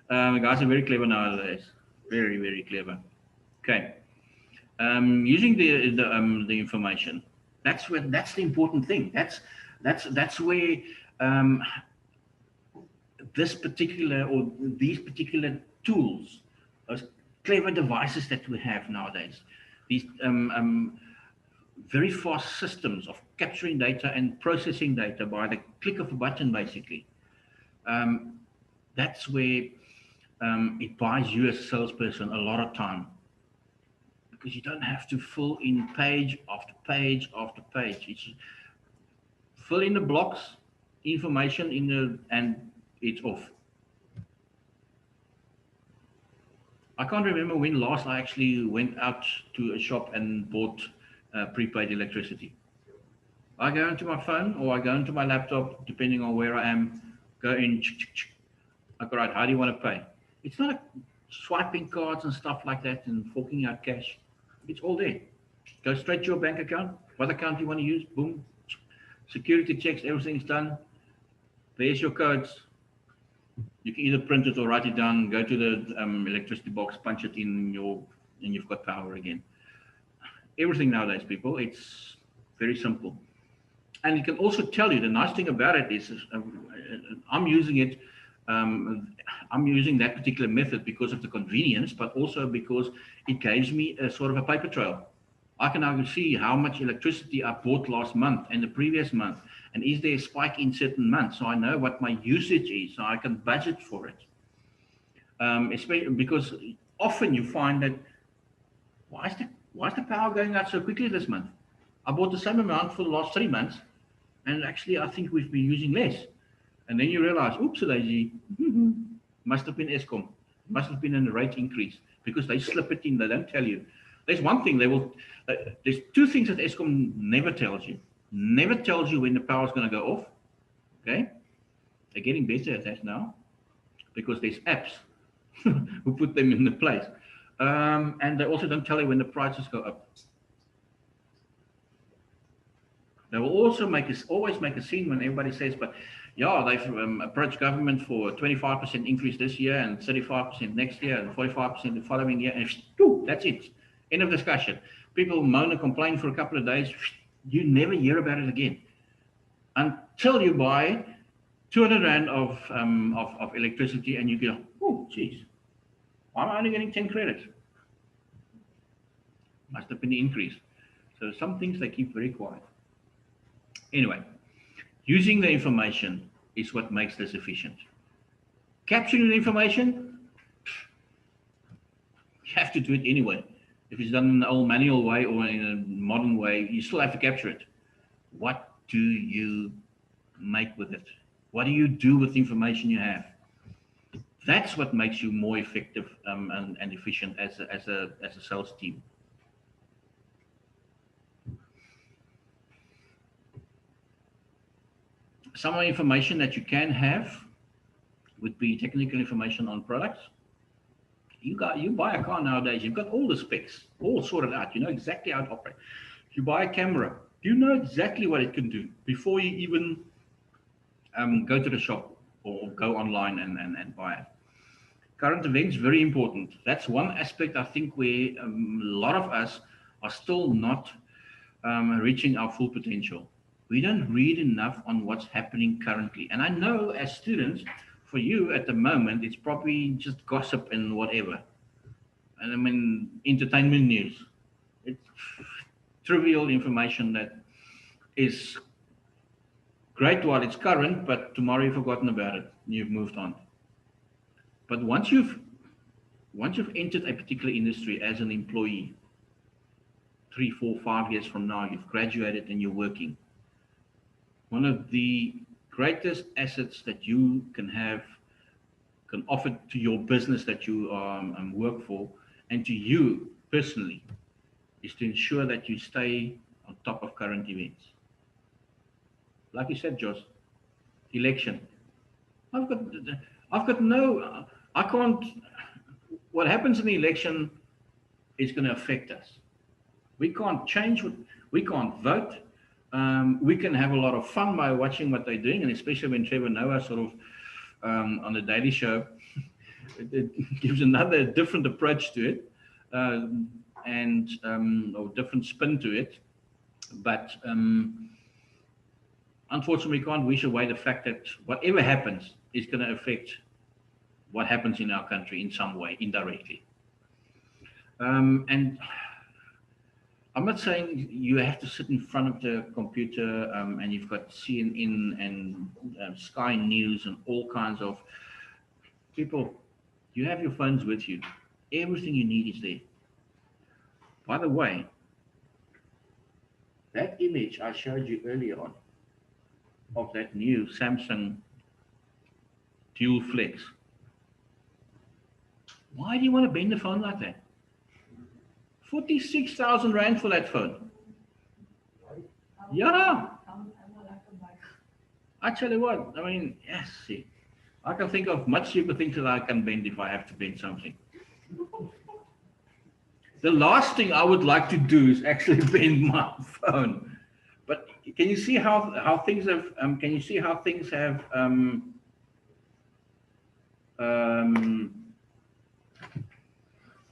Guys are very clever nowadays. Very, very clever. Okay. Using the information. That's the important thing. That's where this particular, or these particular tools, those clever devices that we have nowadays, these very fast systems of capturing data and processing data by the click of a button, basically. That's where it buys you as a salesperson a lot of time, because you don't have to fill in page after page after page. It's fill in the blocks, information and it's off. I can't remember when last I actually went out to a shop and bought prepaid electricity. I go into my phone, or I go into my laptop, depending on where I am, go in, okay, right, how do you want to pay? It's not a swiping cards and stuff like that and forking out cash. It's all there. Go straight to your bank account. What account you want to use? Boom. Security checks, everything's done. There's your codes. You can either print it or write it down, go to the electricity box, punch it in, and you've got power again. Everything nowadays, people, it's very simple. And it can also tell you, the nice thing about it is, I'm using that particular method because of the convenience, but also because it gives me a sort of a paper trail. I can now see how much electricity I bought last month and the previous month, and is there a spike in certain months, so I know what my usage is, so I can budget for it. Especially because often you find that, why is the power going out so quickly this month? I bought the same amount for the last 3 months, and actually I think we've been using less. And then you realize, oops, lazy, must have been Eskom, must have been a rate increase, because they slip it in, they don't tell you. There's one thing there's two things that Eskom never tells you. Never tells you when the power is going to go off. Okay, they're getting better at that now, because there's apps who put them in the place, and they also don't tell you when the prices go up. They will also always make a scene when everybody says, but yeah, they've approached government for a 25% increase this year, and 35% next year, and 45% the following year, and that's it. End of discussion. People moan and complain for a couple of days. You never hear about it again until you buy 200 Rand of electricity, and you go, oh, geez, why am I only getting 10 credits? Must have been the increase. So some things they keep very quiet. Anyway, using the information is what makes this efficient. Capturing the information, you have to do it anyway. If it's done in an old manual way or in a modern way, you still have to capture it. What do you make with it? What do you do with the information you have? That's what makes you more effective and efficient as a sales team. Some of the information that you can have would be technical information on products. You buy a car nowadays, you've got all the specs all sorted out. You know exactly how it operates. You buy a camera, you know exactly what it can do before you even go to the shop or go online and buy it. Current events, very important. That's one aspect I think where a lot of us are still not reaching our full potential. We don't read enough on what's happening currently. And I know as students, for you at the moment, it's probably just gossip and whatever. And I mean, entertainment news. It's trivial information that is great while it's current, but tomorrow you've forgotten about it. You've moved on. But once you've entered a particular industry as an employee, 3, 4, 5 years from now, you've graduated and you're working. One of the greatest assets that you can offer to your business that you work for and to you personally is to ensure that you stay on top of current events. Like you said, Josh, election. I've got no, I can't, what happens in the election is going to affect us. We can't change, we can't vote. We can have a lot of fun by watching what they're doing, and especially when Trevor Noah sort of on the Daily Show, it gives another different approach to it or different spin to it. But unfortunately, we can't wish away the fact that whatever happens is going to affect what happens in our country in some way, indirectly. And I'm not saying you have to sit in front of the computer and you've got CNN and Sky News and all kinds of people. You have your phones with you. Everything you need is there. By the way, that image I showed you earlier on of that new Samsung Dual Flex. Why do you want to bend the phone like that? 46,000 Rand for that phone. Yeah. I tell you what, I mean, yes, see, I can think of much cheaper things that I can bend if I have to bend something. The last thing I would like to do is actually bend my phone. But can you see how things have? Can you see how things have?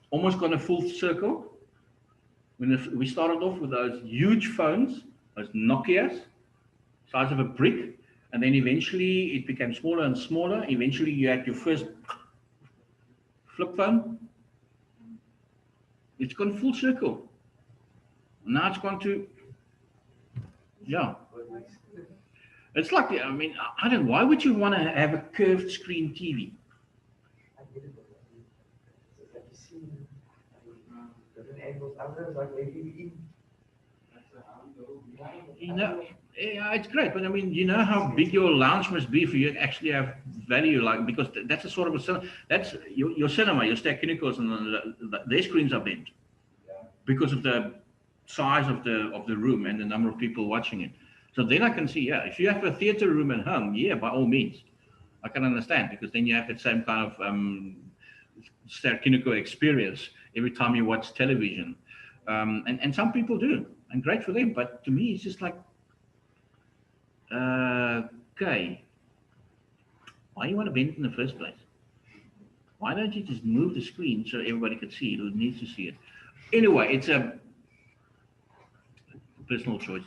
Almost gone a full circle. When we started off with those huge phones, those Nokias, size of a brick, and then eventually it became smaller and smaller. Eventually you had your first flip phone. It's gone full circle. Now it's gone to, yeah. It's like, I mean, I don't know, why would you want to have a curved screen TV? You know, yeah, it's great, but I mean, you know how big your lounge must be for you to actually have value, like, because that's a sort of a, that's your cinema, your Ster-Kinikos, and their screens are bent because of the size of the room and the number of people watching it. So then I can see, yeah, if you have a theater room at home, yeah, by all means, I can understand, because then you have that same kind of Ster-Kiniko experience every time you watch television. And some people do, and great for them. But to me, it's just like, okay, why do you want to bend it in the first place? Why don't you just move the screen so everybody can see it who needs to see it? Anyway, it's a personal choice.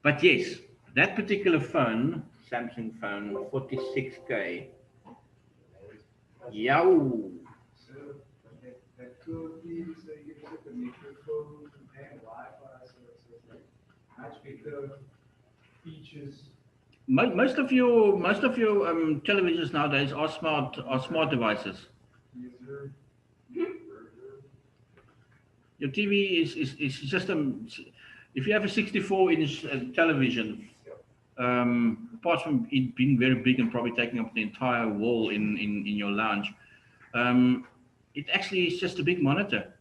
But yes, that particular phone, Samsung phone, 46K. Yow. So that could be, so you get the microphone and Wi-Fi, so it's like much bigger features. Most of your televisions nowadays are smart devices. Yes, sir. Your TV is just if you have a 64-inch television, Apart from it being very big and probably taking up the entire wall in your lounge, it actually is just a big monitor.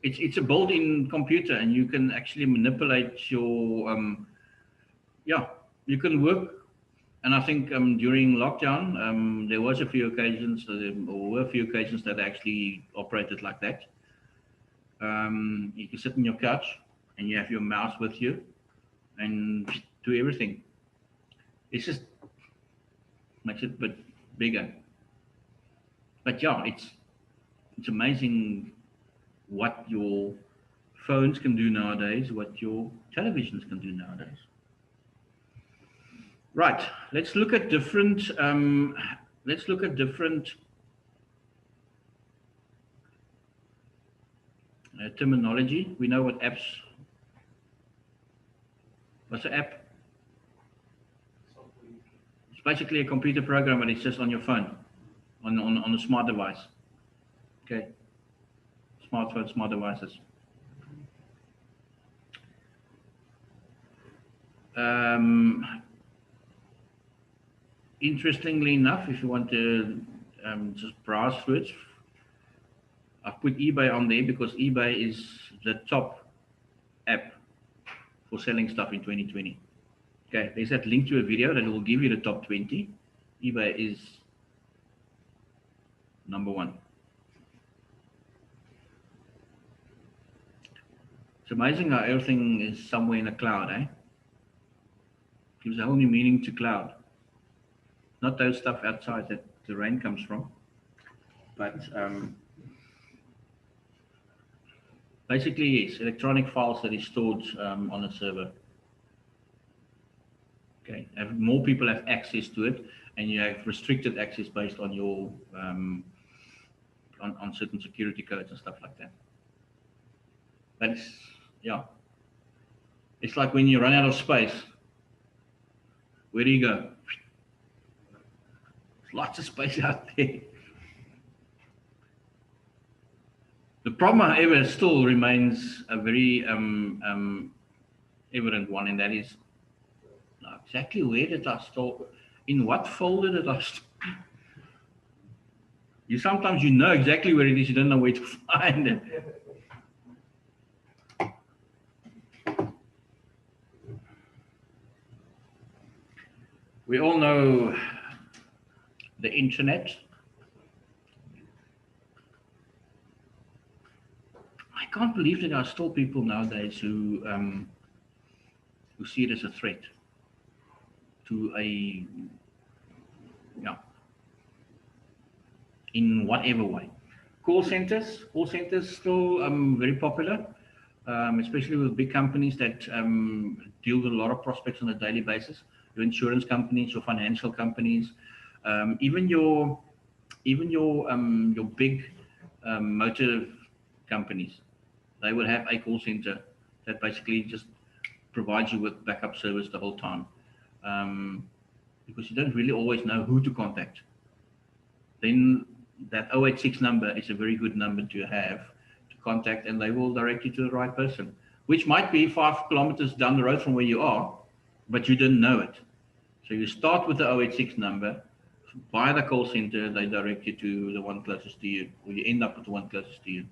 It's a built-in computer, and you can actually manipulate your yeah, you can work. And I think during lockdown, there was a few occasions, or were a few occasions that actually operated like that. You can sit on your couch and you have your mouse with you and do everything. It just makes it a bit bigger. But yeah, it's amazing what your phones can do nowadays, what your televisions can do nowadays. Right. Let's look at different. Let's look at different terminology. We know what apps. What's an app? It's basically a computer program, but it's just on your phone, on a smart device. Okay. Smartphones, smart devices. Interestingly enough, if you want to just browse through it, I've put eBay on there because eBay is the top app for selling stuff in 2020. Okay, there's that link to a video that will give you the top 20. eBay is number one. It's amazing how everything is somewhere in the cloud, eh? Gives a whole new meaning to cloud. Not those stuff outside that the rain comes from, but basically, yes, electronic files that is stored on a server. Okay, more people have access to it, and you have restricted access based on your on certain security codes and stuff like that. But yeah, it's like when you run out of space. Where do you go? There's lots of space out there. The problem, however, still remains a very evident one, and that is exactly where did I store? In what folder did I store? You sometimes you know exactly where it is, you don't know where to find it. We all know the internet. I can't believe that there are still people nowadays who see it as a threat to a in whatever way. Call centers still very popular, especially with big companies that deal with a lot of prospects on a daily basis. Your insurance companies, your financial companies, even your big motor companies. They will have a call center that basically just provides you with backup service the whole time, because you don't really always know who to contact. Then that 086 number is a very good number to have to contact, and they will direct you to the right person, which might be 5 kilometers down the road from where you are, but you didn't know it. So you start with the 086 number, by the call center, they direct you to the one closest to you, or you end up with the one closest to you.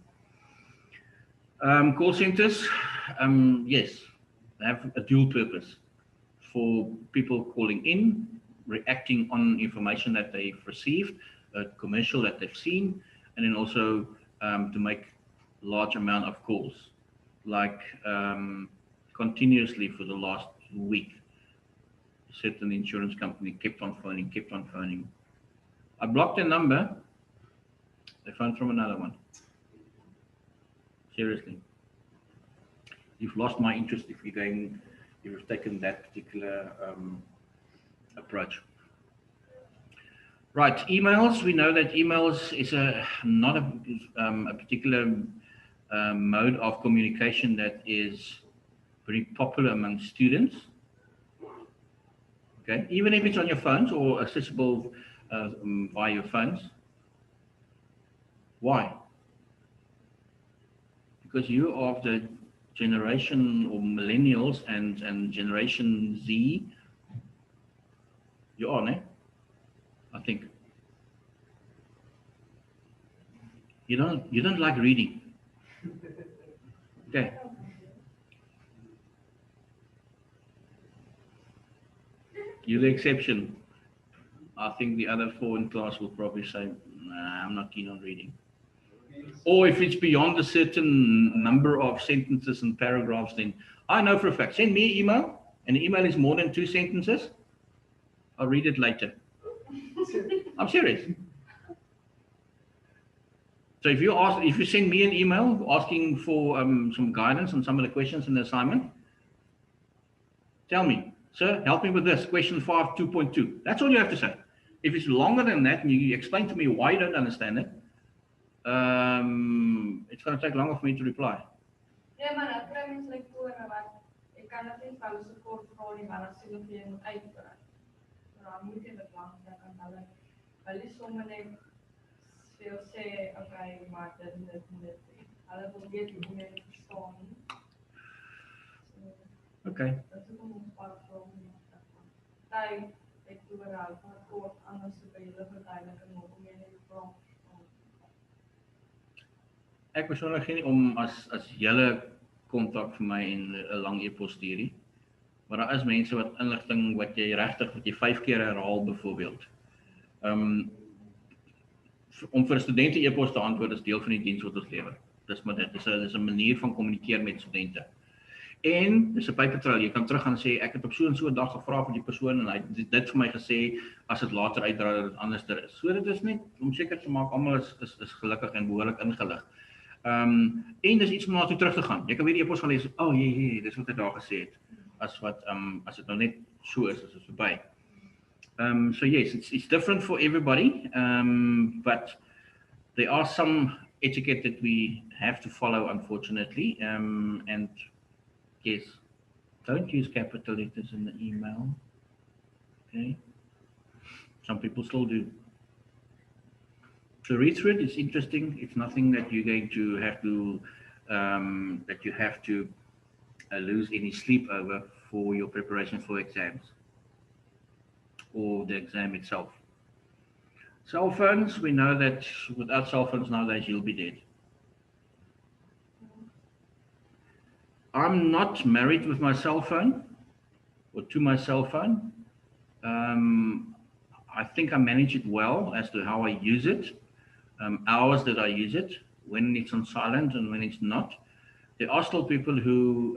Call centers, yes, they have a dual purpose for people calling in, reacting on information that they've received, a commercial that they've seen, and then also to make large amount of calls, like continuously for the last week. A certain insurance company kept on phoning. I blocked their number, they phoned from another one. Seriously. You've lost my interest if you've taken that particular approach. Right, emails. We know that emails is not a particular mode of communication that is very popular among students. Okay, even if it's on your phones or accessible via your phones. Why? Because you are of the generation or millennials and Generation Z You're on, eh? I think. You don't like reading. Okay. You're the exception. I think the other four in class will probably say, nah, I'm not keen on reading. Or if it's beyond a certain number of sentences and paragraphs, then I know for a fact. Send me an email, and the email is more than 2 sentences. I'll read it later. I'm serious. So if you send me an email asking for some guidance on some of the questions in the assignment, tell me, sir, help me with this, question 5, 2.2. That's all you have to say. If it's longer than that and you explain to me why you don't understand it, it's going to take longer for me to reply. Ja, maar dat kry mens like voor wat ek kan dit nie vir hulle so kort vra nie, maar as hulle vir jou moet uitbrei. Dan moet jy dit lank dan kan hulle sommer net veel sê, okay, maar dit. Hulle wil weet hoe jy dit verstaan nie. Okay. Dat is ook ons paar vrae nie. Tyd, ek oorhou, maar kort anders so by julle verduideliking om jy net vra. Ek persoonlik gee nie om as julle kontak vir my en 'n lang e-pos stuur nie. Maar daar is mense wat inligting wat jy 5 keer herhaal byvoorbeeld. Om vir studente e-pos te antwoord is deel van die diens wat ons lewer. Dis maar dit. Dis 'n manier van kommunikeer met studente. En dis 'n paper trail. Jy kan teruggaan en sê ek het op so en so 'n dag gevra vir die persoon en hy het dit vir my gesê as dit later uitdraai dat dit anderster is. So dit is net om seker te maak almal is gelukkig en behoorlik ingelig. En dis iets om na toe terug te gaan. Jy kan weer die e-pos gaan lees. Oh, dis wat hy daar gesê het. As dit nou net so is dit verby. So yes, it's different for everybody, but there are some etiquette that we have to follow, unfortunately. And yes, don't use capital letters in the email. Okay, some people still do. So read through it. It's interesting. It's nothing that you're going to have to lose any sleep over for your preparation for exams or the exam itself. Cell phones, we know that without cell phones nowadays you'll be dead. I'm not married with my cell phone or to my cell phone. I think I manage it well as to how I use it. Hours that I use it, when it's on silent and when it's not. There are still people who,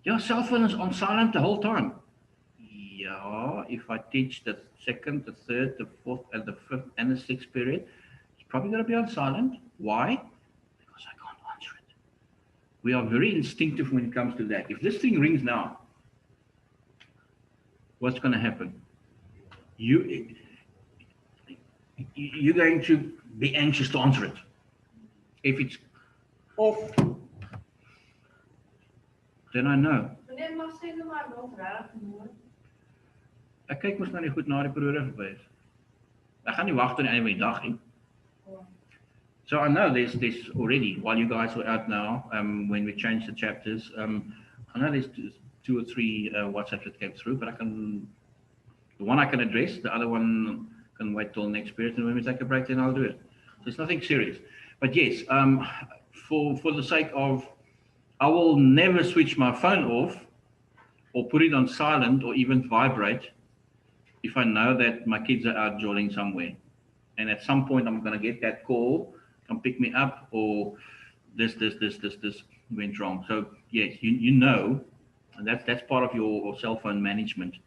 your cell phone is on silent the whole time. Yeah, if I teach the second, the third, the fourth, and the fifth, and the sixth period, it's probably going to be on silent. Why? Because I can't answer it. We are very instinctive when it comes to that. If this thing rings now, what's going to happen? You're going to be anxious to answer it. If it's off, then I know. Ek kyk mos na die goed na die periode verby is. Ek gaan nie wag tot die einde van die dag nie. So I know there's already, while you guys were out now, when we changed the chapters, I know there's 2 or 3 WhatsApps that came through, but the one I can address, the other one can wait till next period, and when we take a break, then I'll do it. So it's nothing serious. But yes, for the sake of, I will never switch my phone off or put it on silent or even vibrate if I know that my kids are out jolling somewhere. And at some point, I'm going to get that call, come pick me up, or this went wrong. So yes, you know, and that's part of your cell phone management.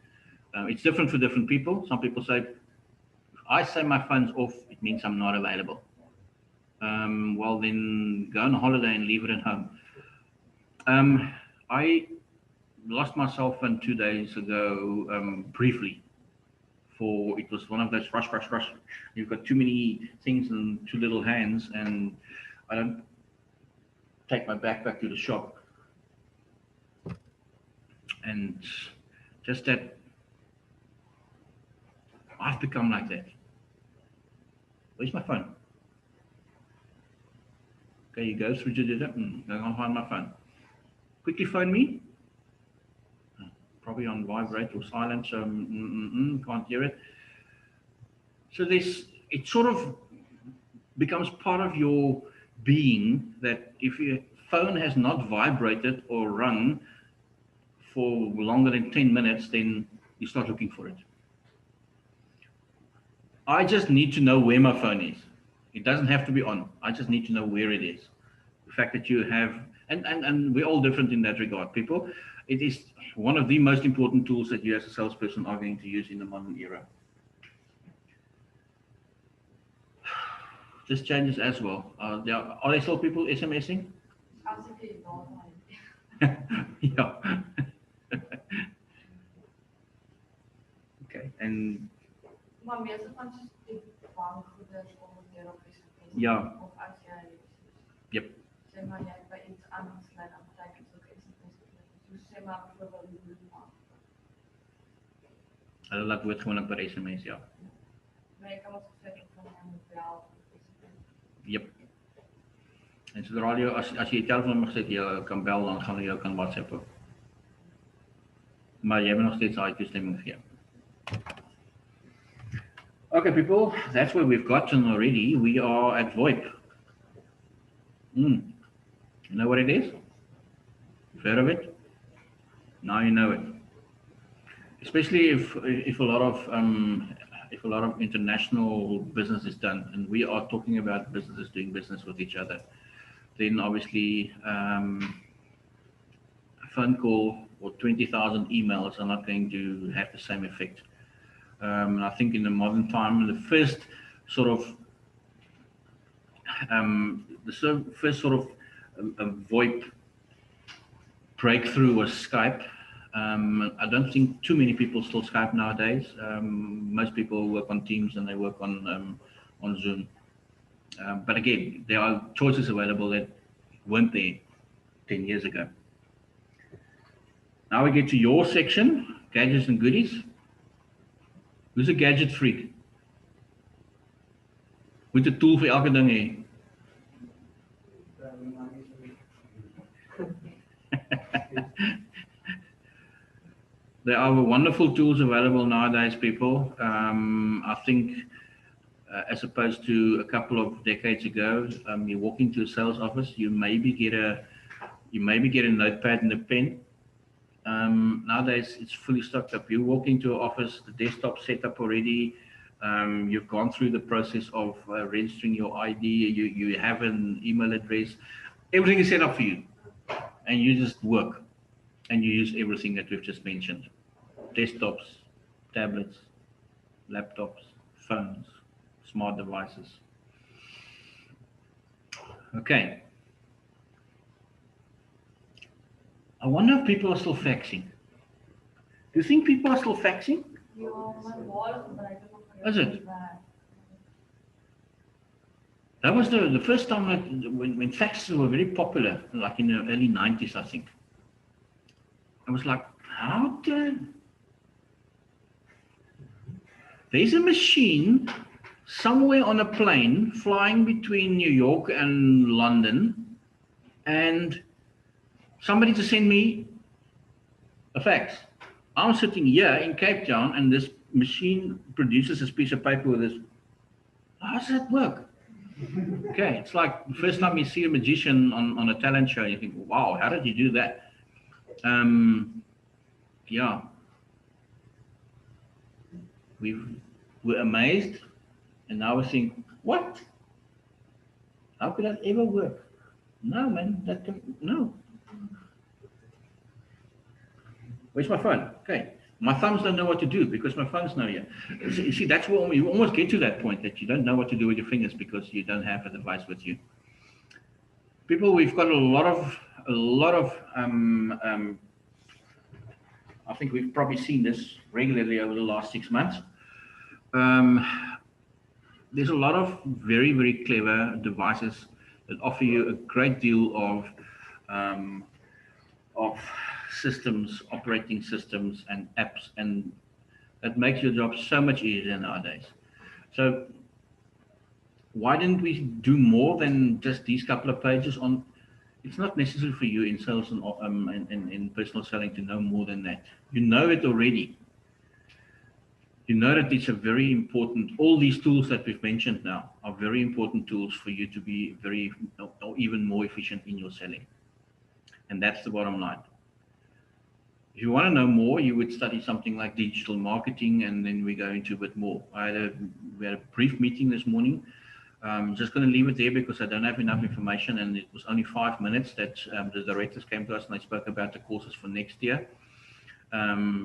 It's different for different people. Some people say, if I say my phone's off, it means I'm not available. Well, then go on holiday and leave it at home. I lost my cell phone 2 days ago, briefly. It was one of those rush. You've got too many things in too little hands, and I don't take my backpack to the shop. And just that, I've become like that. Where's my phone? Okay, you go through to the go and find my phone. Quickly phone me. probably on vibrate or silent, so can't hear it. So it sort of becomes part of your being that if your phone has not vibrated or rung for longer than 10 minutes, then you start looking for it. I just need to know where my phone is. It doesn't have to be on. I just need to know where it is. The fact that you have, and we're all different in that regard, people. It is one of the most important tools that you as a salesperson are going to use in the modern era. This changes as well. Are there still people SMSing? As ek die data het. Yeah. Okay, and Maar meeste van die bankgoeders kom deur op SMS. Ja. Of as jy Yep. sê maar jy het by iets aangesluit, dan beteken dit ook SMS. So sê maar byvoorbeeld die bloedbank. Hulle laat woord gewoonlik per SMS, ja. Maar jy kan ook sê van jy moet bel of SMS. Yep. En sodra jy as jy telefoonnommer gesê jy kan bel, dan gaan hulle jou kan WhatsApp ook. Maar jy moet nog steeds daai toestemming gee. Okay, people, that's where we've gotten already. We are at VoIP. You know what it is? You've heard of it? Now you know it. Especially if a lot of international business is done, and we are talking about businesses doing business with each other, then obviously a phone call or 20,000 emails are not going to have the same effect. And I think in the modern time, the first sort of VoIP breakthrough was Skype. I don't think too many people still Skype nowadays. Most people work on Teams and they work on Zoom. But again, there are choices available that weren't there 10 years ago. Now we get to your section, gadgets and goodies. Who's a gadget freak? Moet 'n tool vir elke ding hê. There are wonderful tools available nowadays, people. I think as opposed to a couple of decades ago, you walk into a sales office, you maybe get a notepad and a pen. Nowadays, it's fully stocked up. You walk into an office, the desktop set up already. You've gone through the process of registering your ID. You have an email address. Everything is set up for you. And you just work. And you use everything that we've just mentioned. Desktops, tablets, laptops, phones, smart devices. Okay. I wonder if people are still faxing. Do you think people are still faxing? Ja, my ma gebruik dit nog. Is it? That was the first time that when faxes were very popular, like in the early 90s, I think. I was like, how did... There's a machine somewhere on a plane flying between New York and London, and somebody to send me a fax. I'm sitting here in Cape Town, and this machine produces this piece of paper with this. How does that work? Okay, it's like the first time you see a magician on a talent show, you think, wow, how did you do that? Yeah. We're amazed, and now we think, what? How could that ever work? No, man, no. Where's my phone? Okay, my thumbs don't know what to do because my phone's not here. You see, that's where you almost get to that point that you don't know what to do with your fingers because you don't have a device with you. People, we've got a lot of. I think we've probably seen this regularly over the last 6 months. There's a lot of very, very clever devices that offer you a great deal of systems, operating systems and apps, and that makes your job so much easier nowadays. So why didn't we do more than just these couple of pages on? It's not necessary for you in sales and in personal selling to know more than that. You know it already. You know that it's a very important, all these tools that we've mentioned now are very important tools for you to be very, or even more efficient in your selling. And that's the bottom line. If you want to know more, you would study something like digital marketing, and then we go into a bit more. We had a brief meeting this morning. I'm just going to leave it there because I don't have enough information, and it was only 5 minutes that the directors came to us and they spoke about the courses for next year.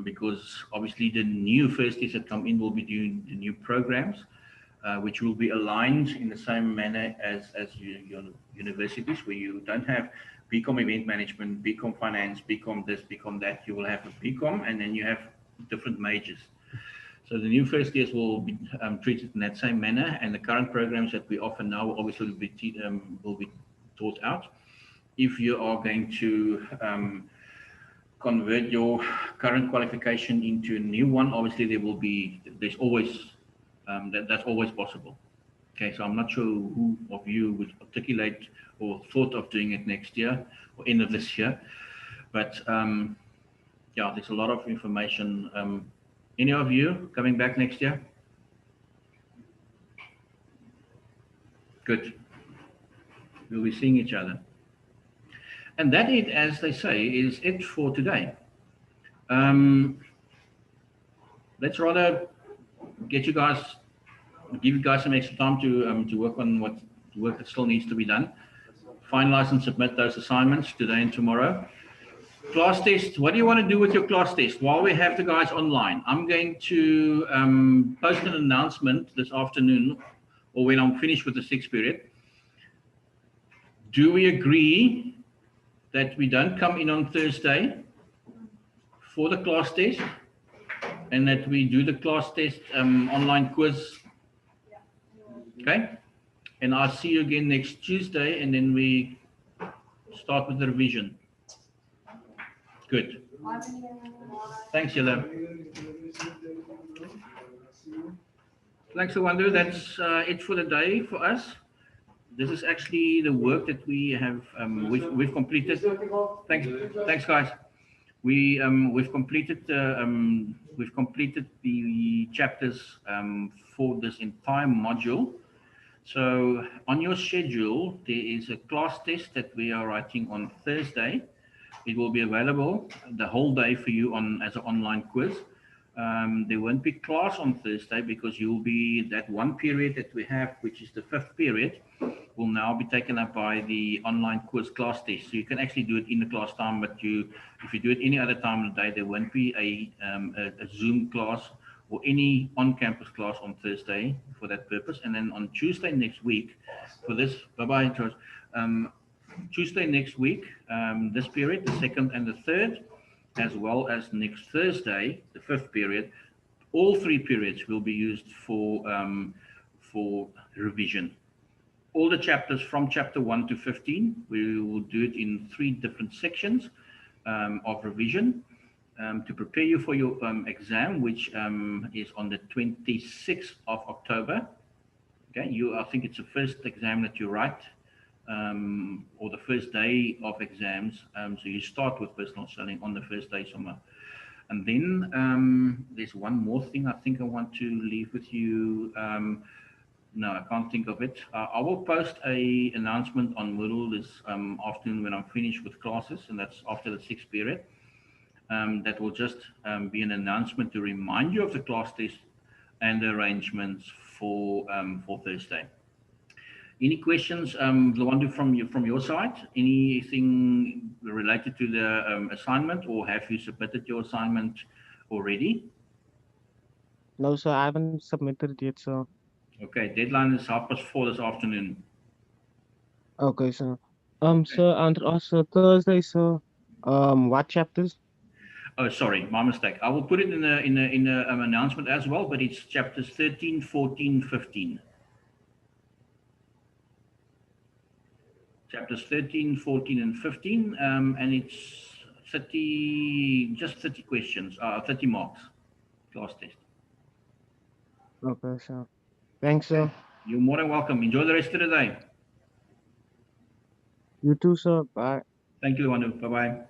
Because obviously the new first years that come in will be doing the new programs, which will be aligned in the same manner as your universities, where you don't have BCom event management, BCom finance, BCom this, BCom that. You will have a BCom, and then you have different majors. So the new first years will be treated in that same manner, and the current programs that we offer now obviously will be taught out. If you are going to convert your current qualification into a new one, obviously there's always that's always possible. Okay, so I'm not sure who of you would articulate or thought of doing it next year or end of this year, but yeah, there's a lot of information. Any of you coming back next year? Good. We'll be seeing each other. And that is, as they say, is it for today. Let's rather give you guys some extra time to work on what work that still needs to be done. Finalize and submit those assignments today and tomorrow. Class test. What do you want to do with your class test while we have the guys online? I'm going to post an announcement this afternoon, or when I'm finished with the 6th period. Do we agree that we don't come in on Thursday for the class test, and that we do the class test online quiz? Okay, and I'll see you again next Tuesday, and then we start with the revision. Good. Thanks, Yella. Thanks, Awandu. That's it for the day for us. This is actually the work that we have we've completed. Thanks, guys. We've completed the chapters for this entire module. So on your schedule, there is a class test that we are writing on Thursday. It will be available the whole day for you as an online quiz. There won't be class on Thursday because you'll be that one period that we have, which is the 5th period, will now be taken up by the online quiz class test. So you can actually do it in the class time, but if you do it any other time of the day, there won't be a Zoom class or any on-campus class on Thursday for that purpose. And then on Tuesday next week, for this, bye-bye, George. Tuesday next week, this period, the 2nd and the 3rd, as well as next Thursday, the 5th period, all 3 periods will be used for revision. All the chapters from chapter 1 to 15, we will do it in 3 different sections of revision to prepare you for your exam, which is on the 26th of October. Okay, I think it's the first exam that you write, or the first day of exams. So you start with personal selling on the first day somewhere. And then there's one more thing I think I want to leave with you. No, I can't think of it. I will post an announcement on Moodle this afternoon when I'm finished with classes, and that's after the 6th period. That will just be an announcement to remind you of the class test and the arrangements for Thursday. Any questions, Lwando, from your side? Anything related to the assignment, or have you submitted your assignment already? No, sir, I haven't submitted it yet, sir. Okay, deadline is 4:30 this afternoon. Okay, sir. Sir, and also Thursday, sir. What chapters? Oh, sorry, my mistake. I will put it in a announcement as well, but it's chapters 13, 14, 15. Chapters 13, 14, and 15, and it's 30 questions, 30 marks, class test. Okay, sir. Thanks, sir. You're more than welcome. Enjoy the rest of the day. You too, sir. Bye. Thank you, Wanu. Bye bye.